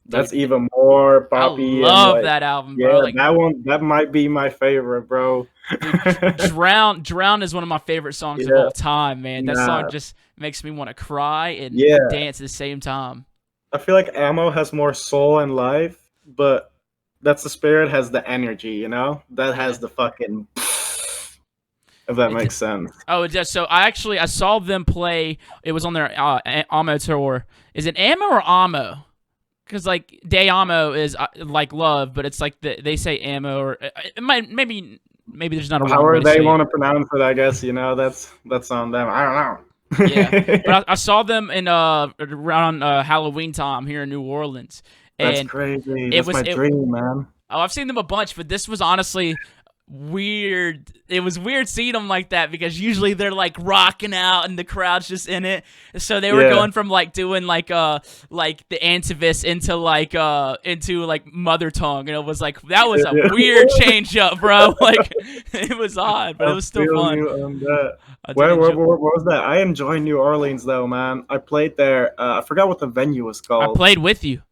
That's dude, even more I poppy and love like, that album, bro. yeah, Like, that one. That might be my favorite, bro. dude, Drown is one of my favorite songs of Yeah. all time, man. That song Nah. just makes me want to cry and Yeah. dance at the same time. I feel like Ammo has more soul and life, but That's the Spirit has the energy, That has Yeah. the fucking if that It makes sense. Oh, it does. So I saw them play. It was on their Amo tour. Is it Ammo or Amo? Because like De Amo is like love, but it's like they say Ammo, or it might maybe there's not a wrong way However to they say want it. to pronounce it, I guess, that's on them. I don't Yeah, know. but I saw them in around Halloween time here in New Orleans, That's and crazy. it That's was my it. dream, man. Oh, I've seen them a bunch, but this was honestly weird. It was weird seeing them like that because usually they're like rocking out and the crowd's just in it. So they were Yeah. going from like doing like the Antivis into like mother tongue, and it was like that was a Yeah. weird change up, bro. Like it was odd, but I it was still feel fun. you on that. I did Where enjoy. was that? I enjoy New Orleans though, man. I played there. I forgot what the venue was I called. played with you.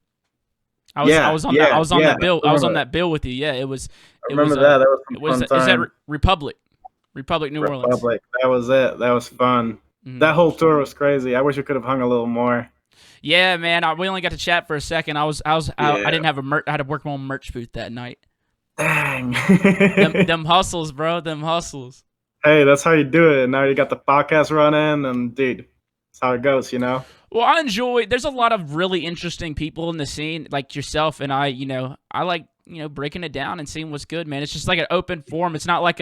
I Yeah, was on that. yeah, I was on yeah. that bill. I I was on remember, that bill with you. Yeah, it was. I It was. remember that. That was It some was. fun Is that time. Republic? Republic, New Orleans. Republic. That was it. That was fun. Mhm. That whole tour was crazy. I wish we could have hung a little more. Yeah, man. We only got to chat for a second. I Yeah. didn't have I had to work my own merch booth that night. Dang. Them hustles, bro. Them hustles. Hey, that's how you do it. Now you got the podcast running, and dude, that's how it goes. Well, I enjoy. There's a lot of really interesting people in the scene, like yourself and I. I like breaking it down and seeing what's good, man. It's just like an open forum. It's not like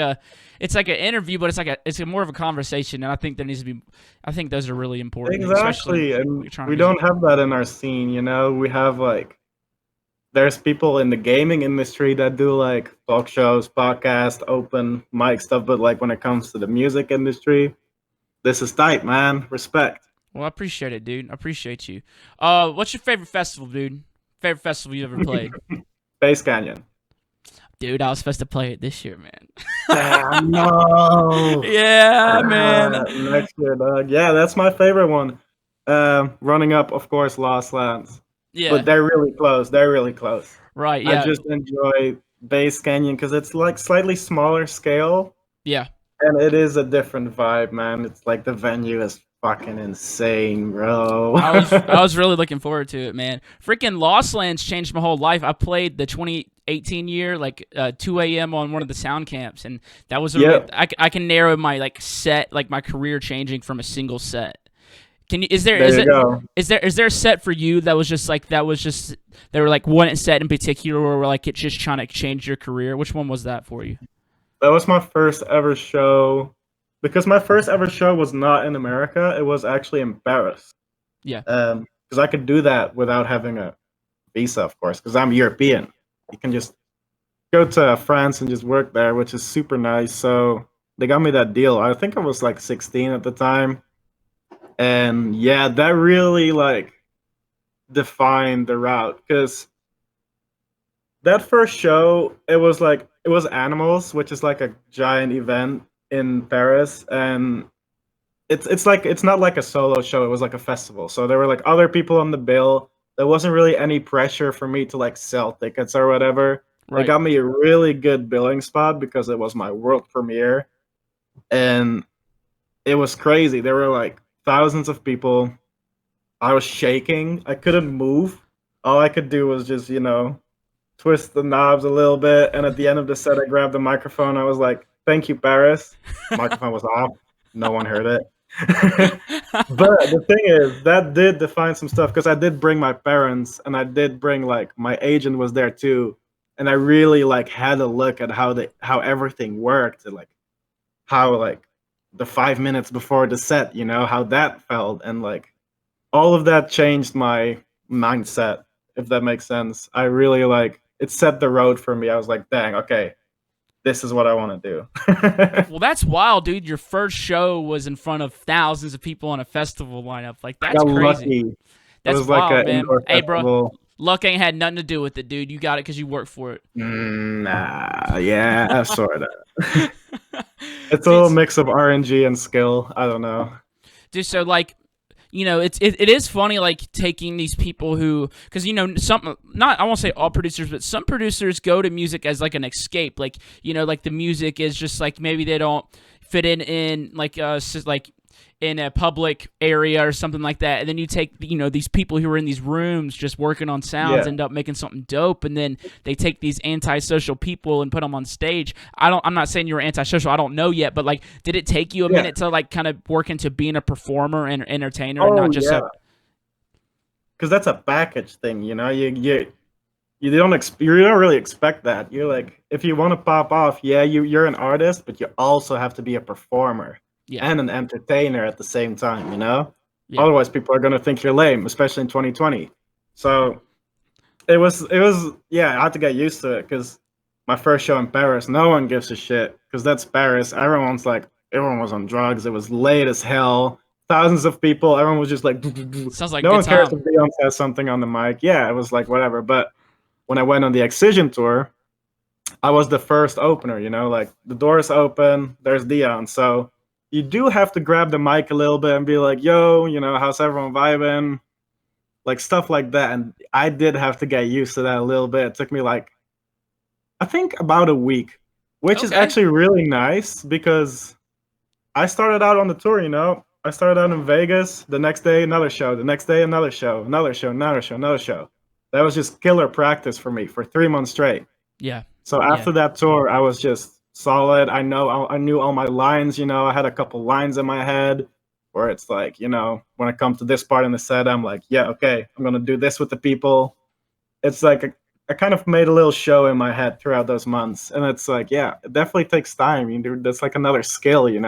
it's like an interview, but it's more of a conversation. And I think there needs to be. I think those are really important, Exactly, especially when and you're trying we to. don't have that in our scene. We have like there's people in the gaming industry that do like talk shows, podcast, open mic stuff, but like when it comes to the music industry, this is tight, man. Respect. Well, I appreciate it, dude. I appreciate you. What's your favorite festival, dude? Favorite festival you ever played? Space Canyon. Dude, I was supposed to play it this year, man. Damn, no. Yeah, man. Next year, dog. Yeah, that's my favorite one. Running up, of course, Lost Lands. Yeah, But they're really close. They're really close. right. I Yeah, just enjoy Base Canyon because it's like slightly smaller scale, yeah. and it is a different vibe, man. It's like the venue is fucking insane, bro. I was really looking forward to it, man. Freaking Lost Lands changed my whole life. I played the 2018 year, like 2 a.m. on one of the sound camps, and that was really, Yep. I can narrow my like set, like my career changing from a single set. Can you? There you go. Is there a set for you that was just they were like one set in particular where like it's just trying to change your career? Which one was that for you? That was my first ever show. Because my first ever show was not in America, it was actually in Paris. Yeah. Because I could do that without having a visa, of course, because I'm European. You can just go to France and just work there, which is super nice. So they got me that deal. I think I was like 16 at the time. And yeah, that really like defined the route because that first show, it was Animals, which is like a giant event in Paris, and it's not like a solo show. It was like a festival, so there were like other people on the bill. There wasn't really any pressure for me to like sell tickets or whatever. They Right. got me a really good billing spot because it was my world premiere, and it was crazy. There were like thousands of people. I was shaking. I couldn't move. All I could do was just twist the knobs a little bit, and at the end of the set, I grabbed the microphone. I was like, "Thank you, Paris." Microphone was off. No one heard it. But the thing is, that did define some stuff because I did bring my parents, and I did bring like my agent was there too, and I really like had a look at how everything worked, and like how like the 5 minutes before the set, you know, how that felt, and like all of that changed my mindset, if that makes sense. I really like it set the road for me. I was like, dang, okay, this is what I want to do. Well, that's wild, dude. Your first show was in front of thousands of people on a festival lineup. Like, I that's got crazy. lucky. It That's was like wild, an man. indoor Hey, bro, festival. luck ain't had nothing to do with it, dude. You got it because you worked for it. Nah, yeah, sort of. It's a little Dude, mix of RNG and skill. I don't know. so like, it is funny like taking these people who, because some, not, I won't say all producers, but some producers go to music as like an escape, like like the music is just like maybe they don't fit in like like in a public area or something like that, and then you take these people who are in these rooms just working on sounds Yeah, end up making something dope, and then they take these antisocial people and put them on stage. I'm not saying you were antisocial, I don't know yet, but like, did it take you a yeah. minute to like kind of work into being a performer and entertainer and Oh not just yeah, a because that's a package thing. You know, you don't really expect that. You're like, if you want to pop off, yeah, you're an artist, but you also have to be a performer yeah, and an entertainer at the same time. You know, yeah, otherwise people are gonna think you're lame, especially in 2020. So yeah, I had to get used to it because my first show in Paris, no one gives a shit because that's Paris. Everyone was on drugs. It was late as hell. Thousands of people. Everyone was just like, sounds like a no good one cares time. if Dion says something on the mic. Yeah, it was like whatever. But when I went on the Excision tour, I was the first opener. You know, like the doors open, there's Dion. So you do have to grab the mic a little bit and be like, yo, how's everyone vibing? Like stuff like that. And I did have to get used to that a little bit. It took me like I think about a week, which is Okay. actually really nice because I started out on the tour, I started out in Vegas, the next day another show, the next day another show, another show, another show, another show. That was just killer practice for me for 3 months straight. Yeah, So yeah, after that tour, I was just solid. I knew all my lines, I had a couple lines in my head where it's like, when it comes to this part in the set, I'm like, yeah, okay, I'm gonna do this with the people. It's like I kind of made a little show in my head throughout those months, and it's like, yeah, it definitely takes time. That's like another skill, You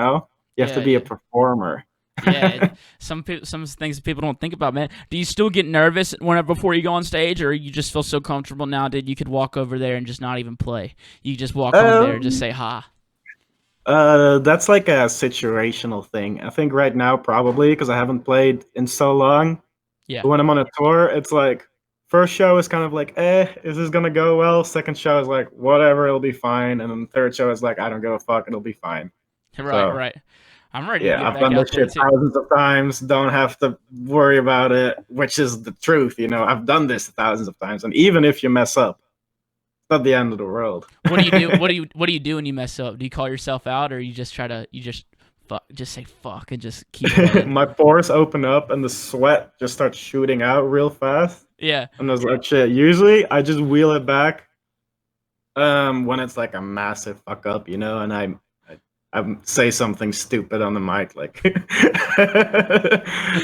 have to yeah, be a yeah. performer. Yeah, some things that people don't think about, man. Do you still get nervous whenever before you go on stage, or you just feel so comfortable now that you could walk over there and just not even play? You just walk on there and just um, say ha. that's like a situational thing. I think right now probably because I haven't played in so long. Yeah, But when I'm on a tour, it's like first show is kind of like, is this gonna go well? Second show is like, whatever, it'll be fine. And then the third show is like, I don't give a fuck, it'll be fine. right, So right. I'm ready to yeah, get I've back done this out there shit too. thousands of times. Don't have to worry about it, which is the truth. I've done this thousands of times, and even if you mess up, it's not the end of the world. What do you do? What do you do when you mess up? Do you call yourself out, or you just try to just say fuck and just keep playing? My pores open up, and the sweat just starts shooting out real fast. Yeah, And I was like, shit. Usually, I just wheel it back. When it's like a massive fuck up, and I say something stupid on the mic, like,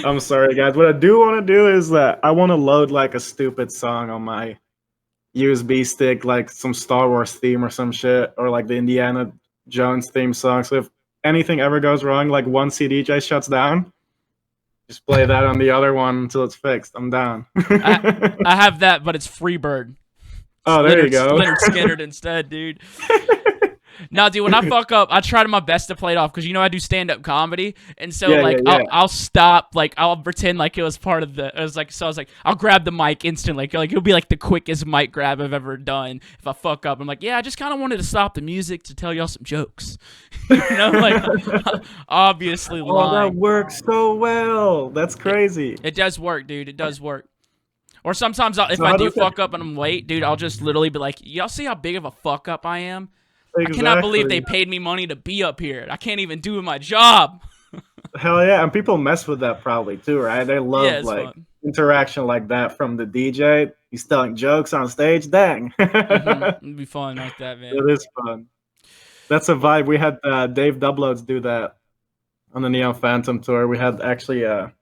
I'm sorry, guys. What I do want to do is that I want to load like a stupid song on my USB stick, like some Star Wars theme or some shit, or like the Indiana Jones theme song. So if anything ever goes wrong, like one CDJ shuts down, just play that on the other one until it's fixed. I'm down. I I have that, but it's Freebird. It's Oh, there you go. Leonard Skinner instead, dude. No, dude, when I fuck up, I try to my best to play it off because I do stand up comedy, and so Yeah, yeah, like yeah. I'll stop, like I'll pretend like it was part of the. I was like I'll grab the mic instantly, like it'll be like the quickest mic grab I've ever done. If I fuck up, I'm like, yeah, I just kind of wanted to stop the music to tell y'all some jokes, like obviously Oh, that lying. works so well. That's It, crazy. it does work, dude. It does work. Or sometimes if So I how do does that fuck up and I'm late, dude, I'll just literally be like, y'all see how big of a fuck up I am? I cannot believe they exactly? paid me money to be up here. I can't even do my job. Hell yeah, and people mess with that probably too, right? They Yeah, love it's like fun. interaction like that from the DJ. He's telling jokes on stage. Dang, that It'd be fun like that, man. is fun. That's a Well, vibe. We had Dave Dubloads do that on the Neon Phantom tour. We had actually the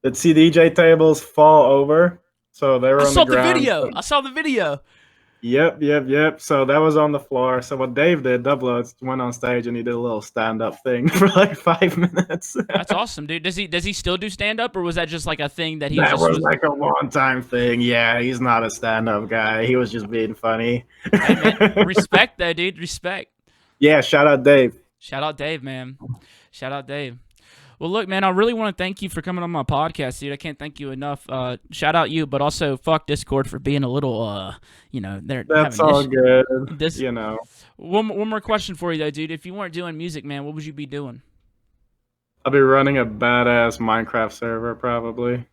CDJ tables fall over, so they I were on the saw the ground. video. I saw the video. Yep. So that was on the floor. So what Dave did, Dubloads, went on stage and he did a little stand-up thing for like 5 minutes. That's awesome, dude. Does he still do stand up, or was that just like a thing that he That just was was? like a one-time thing. Yeah, he's not a stand-up guy. He was just being funny. Hey, man, respect though, dude. Respect. Yeah, shout out Dave. Shout out Dave, man. Shout out Dave. Well, look, man, I really want to thank you for coming on my podcast, dude. I can't thank you enough. Shout out you, but also fuck Discord for being a little, they're That's having all issues. good. This You know, one more question for you though, dude. If you weren't doing music, man, what would you be doing? I'll be running a badass Minecraft server probably.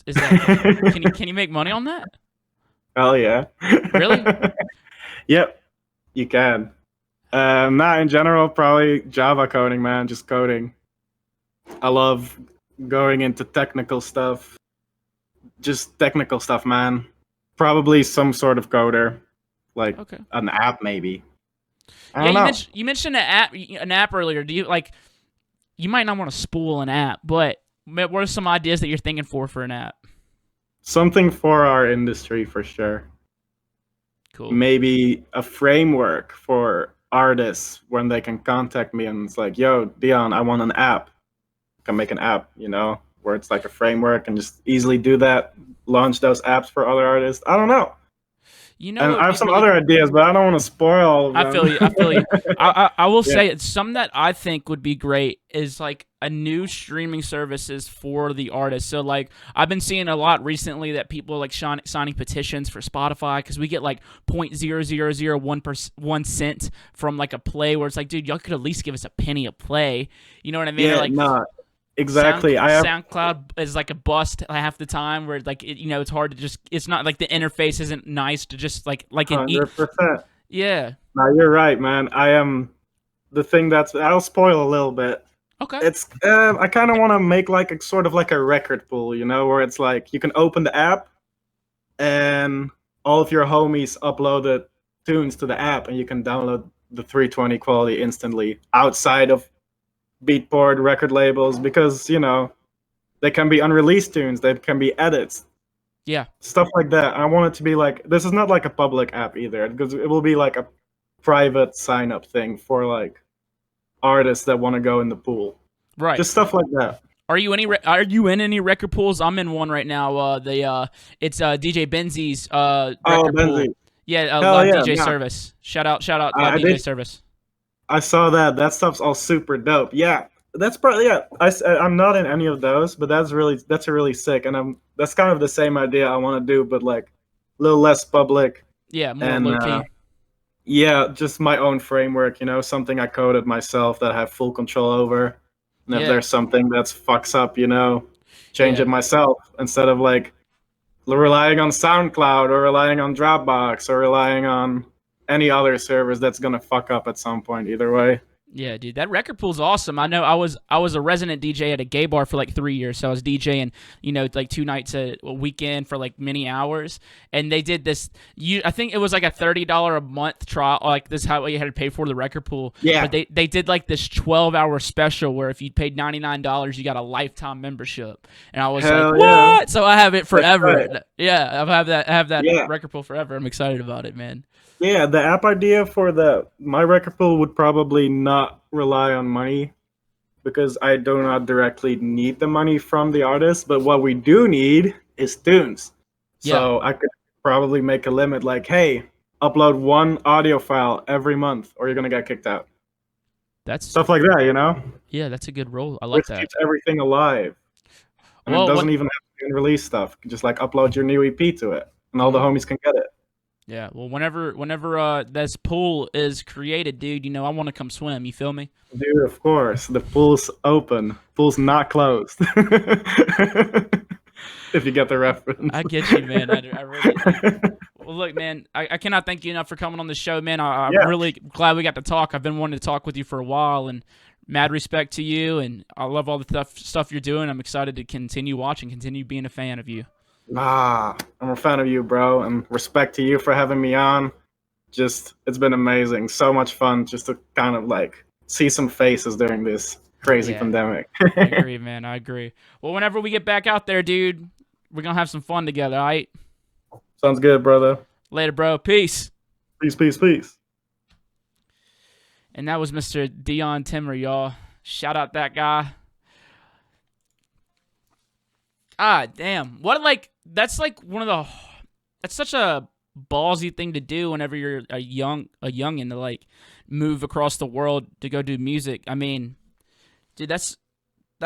Is that can you make money on that? Hell yeah. Really? Yep, you can. Not in general, probably Java coding, man, just coding. I love going into technical stuff. Just technical stuff, man. Probably some sort of coder, like Okay. an app, maybe. I Yeah, don't know. you mentioned an app earlier. Do you like? You might not want to spool an app, but what are some ideas that you're thinking for an app? Something for our industry for sure. Cool. Maybe a framework for artists when they can contact me and it's like, yo, Dion, I want an app. I can make an app, where it's like a framework and just easily do that, launch those apps for other artists. I don't know. You know And what I would have be some really other ideas, but I don't want to spoil all of them. I feel you. I feel you. I will Yeah. say some that I think would be great is like a new streaming services for the artists. So like I've been seeing a lot recently that people are like signing petitions for Spotify because we get like 0.0001% from like a play where it's like, dude, y'all could at least give us a penny a play. You know what I mean? Or Yeah, like no, exactly. SoundCloud is like a bust half the time where like it's hard to just it's not like the interface isn't nice to just like an 100%. yeah. No, you're right, man. I am the thing that's I'll spoil a little bit. Okay. It's I kind of want to make like a sort of like a record pool, where it's like you can open the app and all of your homies uploaded tunes to the app and you can download the 320 quality instantly outside of Beatport record labels because they can be unreleased tunes, they can be edits, Yeah. stuff like that. I want it to be like this is not like a public app either because it will be like a private sign up thing for like artists that want to go in the pool, Right. just stuff like that. Are you in any record pools? I'm in one right now. It's DJ Benzi's record pool. Benzie. Yeah, Hell Live yeah, DJ yeah. Service. Shout out Live I DJ did- Service. I saw that. That stuff's all super dope. Yeah, that's probably I'm not in any of those, but that's really sick, and that's kind of the same idea I want to do, but like a little less public. Yeah, more And low key. yeah, just my own framework. Something I coded myself that I have full control over. And if Yeah. there's something that's fucks up, change Yeah. it myself instead of like relying on SoundCloud or relying on Dropbox or relying on any other servers that's gonna fuck up at some point either way. Yeah, dude, that record pool's awesome. I know I was a resident DJ at a gay bar for like 3 years, so I was DJing, like 2 nights a weekend for like many hours, and they did this. I think it was like a $30 a month trial, like this is how you had to pay for the record pool. Yeah. But they did like this 12-hour special where if you paid $99, you got a lifetime membership, and I was Hell like, yeah. what? So I have it forever. right. Yeah, I have that Yeah. record pool forever. I'm excited about it, man. Yeah, the app idea for my record pool would probably not rely on money because I do not directly need the money from the artist, but what we do need is tunes. So I could probably make a limit like, hey, upload 1 audio file every month or you're going to get kicked out. That's Stuff like that, yeah, that's a good role. I like Which that. keeps everything alive. And Well, it doesn't even have to be unreleased stuff. You can just like upload your new EP to it and all the homies can get it. Yeah, well, whenever this pool is created, dude, I want to come swim. You feel me? Dude, of course. The pool's open. Pool's not closed. If you get the reference. I get you, man. I really do. Well, look, man, I cannot thank you enough for coming on the show, man. I'm Yeah. really glad we got to talk. I've been wanting to talk with you for a while, and mad respect to you, and I love all the stuff you're doing. I'm excited to continue watching, continue being a fan of you. I'm a fan of you, bro, and respect to you for having me on. Just, it's been amazing. So much fun just to kind of like see some faces during this crazy Yeah. pandemic. I agree, man. I agree. Well, whenever we get back out there, dude, we're going to have some fun together, all right? Sounds good, brother. Later, bro. Peace. Peace, peace, peace. And that was Mr. Dion Timmer, y'all. Shout out that guy. Ah, damn. What, like, that's like one of the, that's such a ballsy thing to do whenever you're a youngin' to like move across the world to go do music. I mean, dude, that's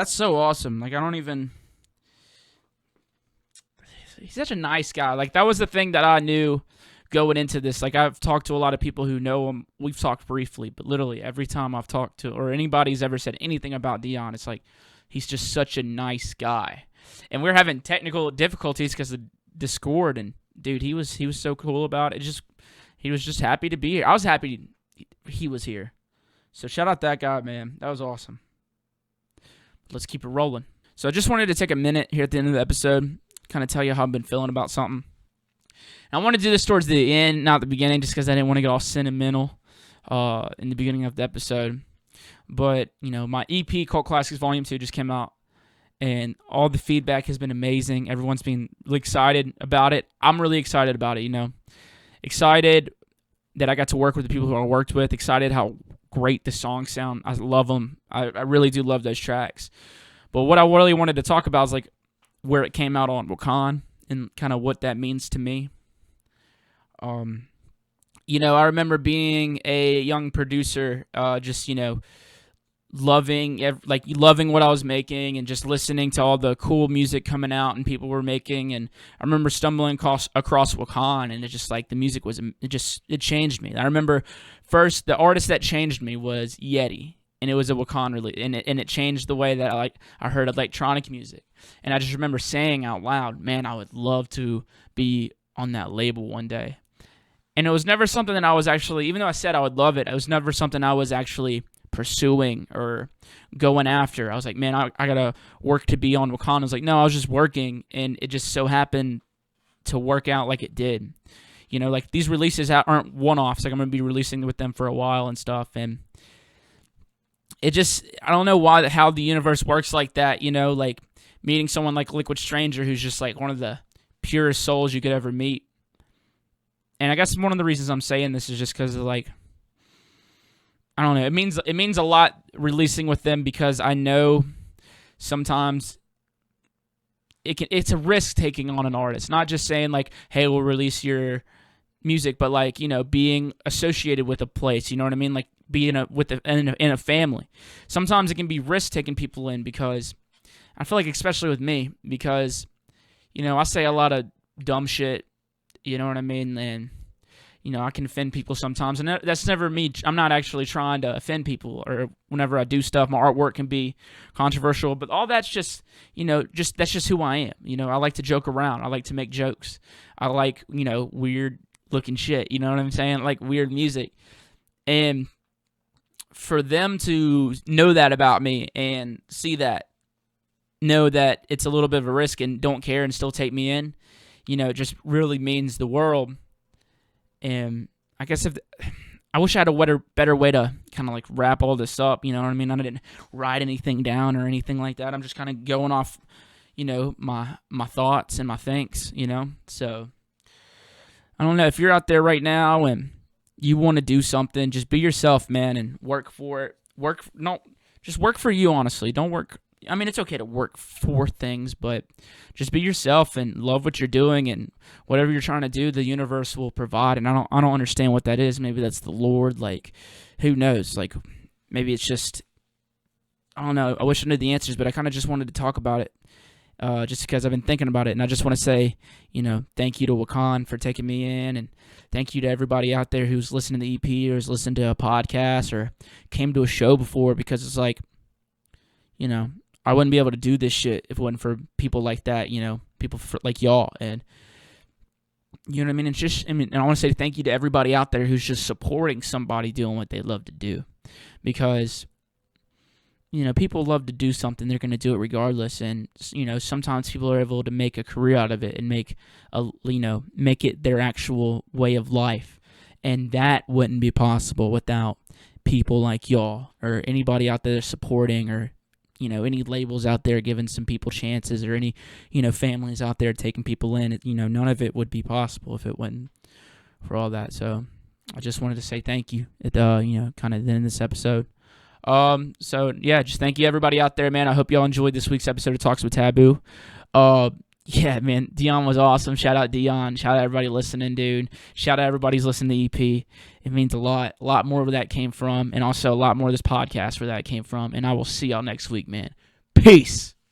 so awesome. Like, I don't even, he's such a nice guy. Like, that was the thing that I knew going into this. Like, I've talked to a lot of people who know him. We've talked briefly, but literally every time I've talked to, or anybody's ever said anything about Dion, it's like, he's just such a nice guy. And we're having technical difficulties because of Discord, and dude, he was so cool about it. He was just happy to be here. I was happy he was here. So shout out that guy, man. That was awesome. Let's keep it rolling. So I just wanted to take a minute here at the end of the episode, kind of tell you how I've been feeling about something. And I want to do this towards the end, not the beginning, just because I didn't want to get all sentimental in the beginning of the episode. But, you know, my EP, Cult Classics Volume 2, just came out. And all the feedback has been amazing. Everyone's been really excited about it. I'm really excited about it, you know. Excited that I got to work with the people who I worked with. Excited how great the songs sound. I love them. I really do love those tracks. But what I really wanted to talk about is like where it came out on Wakan and kind of what that means to me. You know, I remember being a young producer, just, you know, loving what I was making and just listening to all the cool music coming out and people were making. And I remember stumbling across Wakan, and it just like the music was, it changed me. I remember first the artist that changed me was Yeti, and it was a Wakan release, and it changed the way that I heard electronic music. And I just remember saying out loud, man, I would love to be on that label one day. And it was never something that I was actually, even though I said I would love it, it was never something I was actually pursuing or going after. I was like, man, I gotta work to be on Wakan. I was like, no, I was just working, and it just so happened to work out like it did. You know, like these releases aren't one-offs. Like I'm gonna be releasing with them for a while and stuff, and it just, I don't know how the universe works like that. You know, like meeting someone like Liquid Stranger, who's just like one of the purest souls you could ever meet. And I guess one of the reasons I'm saying this is just because of like, I don't know. It means a lot releasing with them, because I know sometimes it's a risk taking on an artist. Not just saying like, hey, we'll release your music, but like, you know, being associated with a place. You know what I mean? Like being in a family. Sometimes it can be risk taking people in, because I feel like, especially with me, because, you know, I say a lot of dumb shit. You know what I mean? And you know, I can offend people sometimes, and that's never me. I'm not actually trying to offend people, or whenever I do stuff, my artwork can be controversial, but all that's just, you know, that's just who I am. You know, I like to joke around. I like to make jokes. I like, you know, weird looking shit. You know what I'm saying? I like weird music. And for them to know that about me and see that, know that it's a little bit of a risk and don't care and still take me in, you know, it just really means the world. And I guess I wish I had a better way to kind of like wrap all this up, you know what I mean? I didn't write anything down or anything like that. I'm just kind of going off, you know, my thoughts and my thinks, you know? So, I don't know, if you're out there right now and you want to do something, just be yourself, man, and work for it. Just work for you, honestly. Don't work, I mean, it's okay to work for things, but just be yourself and love what you're doing, and whatever you're trying to do, the universe will provide. And I don't understand what that is. Maybe that's the Lord. Like, who knows? Like, maybe it's just, I don't know. I wish I knew the answers, but I kind of just wanted to talk about it, just because I've been thinking about it. And I just want to say, you know, thank you to Wakan for taking me in, and thank you to everybody out there who's listening to the EP or has listened to a podcast or came to a show before, because it's like, you know, I wouldn't be able to do this shit if it wasn't for people like that, you know, people like y'all. And you know what I mean? It's just, I mean, and I want to say thank you to everybody out there who's just supporting somebody doing what they love to do, because, you know, people love to do something, they're going to do it regardless. And, you know, sometimes people are able to make a career out of it and make it their actual way of life. And that wouldn't be possible without people like y'all or anybody out there supporting, or, you know, any labels out there giving some people chances, or any, you know, families out there taking people in. You know, none of it would be possible if it wasn't for all that. So I just wanted to say thank you at kind of the end of this episode. So yeah, just thank you everybody out there, man. I hope y'all enjoyed this week's episode of Talks with Taboo. Yeah, man, Dion was awesome. Shout out Dion. Shout out everybody listening, dude. Shout out everybody who's listening to EP. It means a lot. A lot more where that came from, and also a lot more of this podcast where that came from. And I will see y'all next week, man. Peace.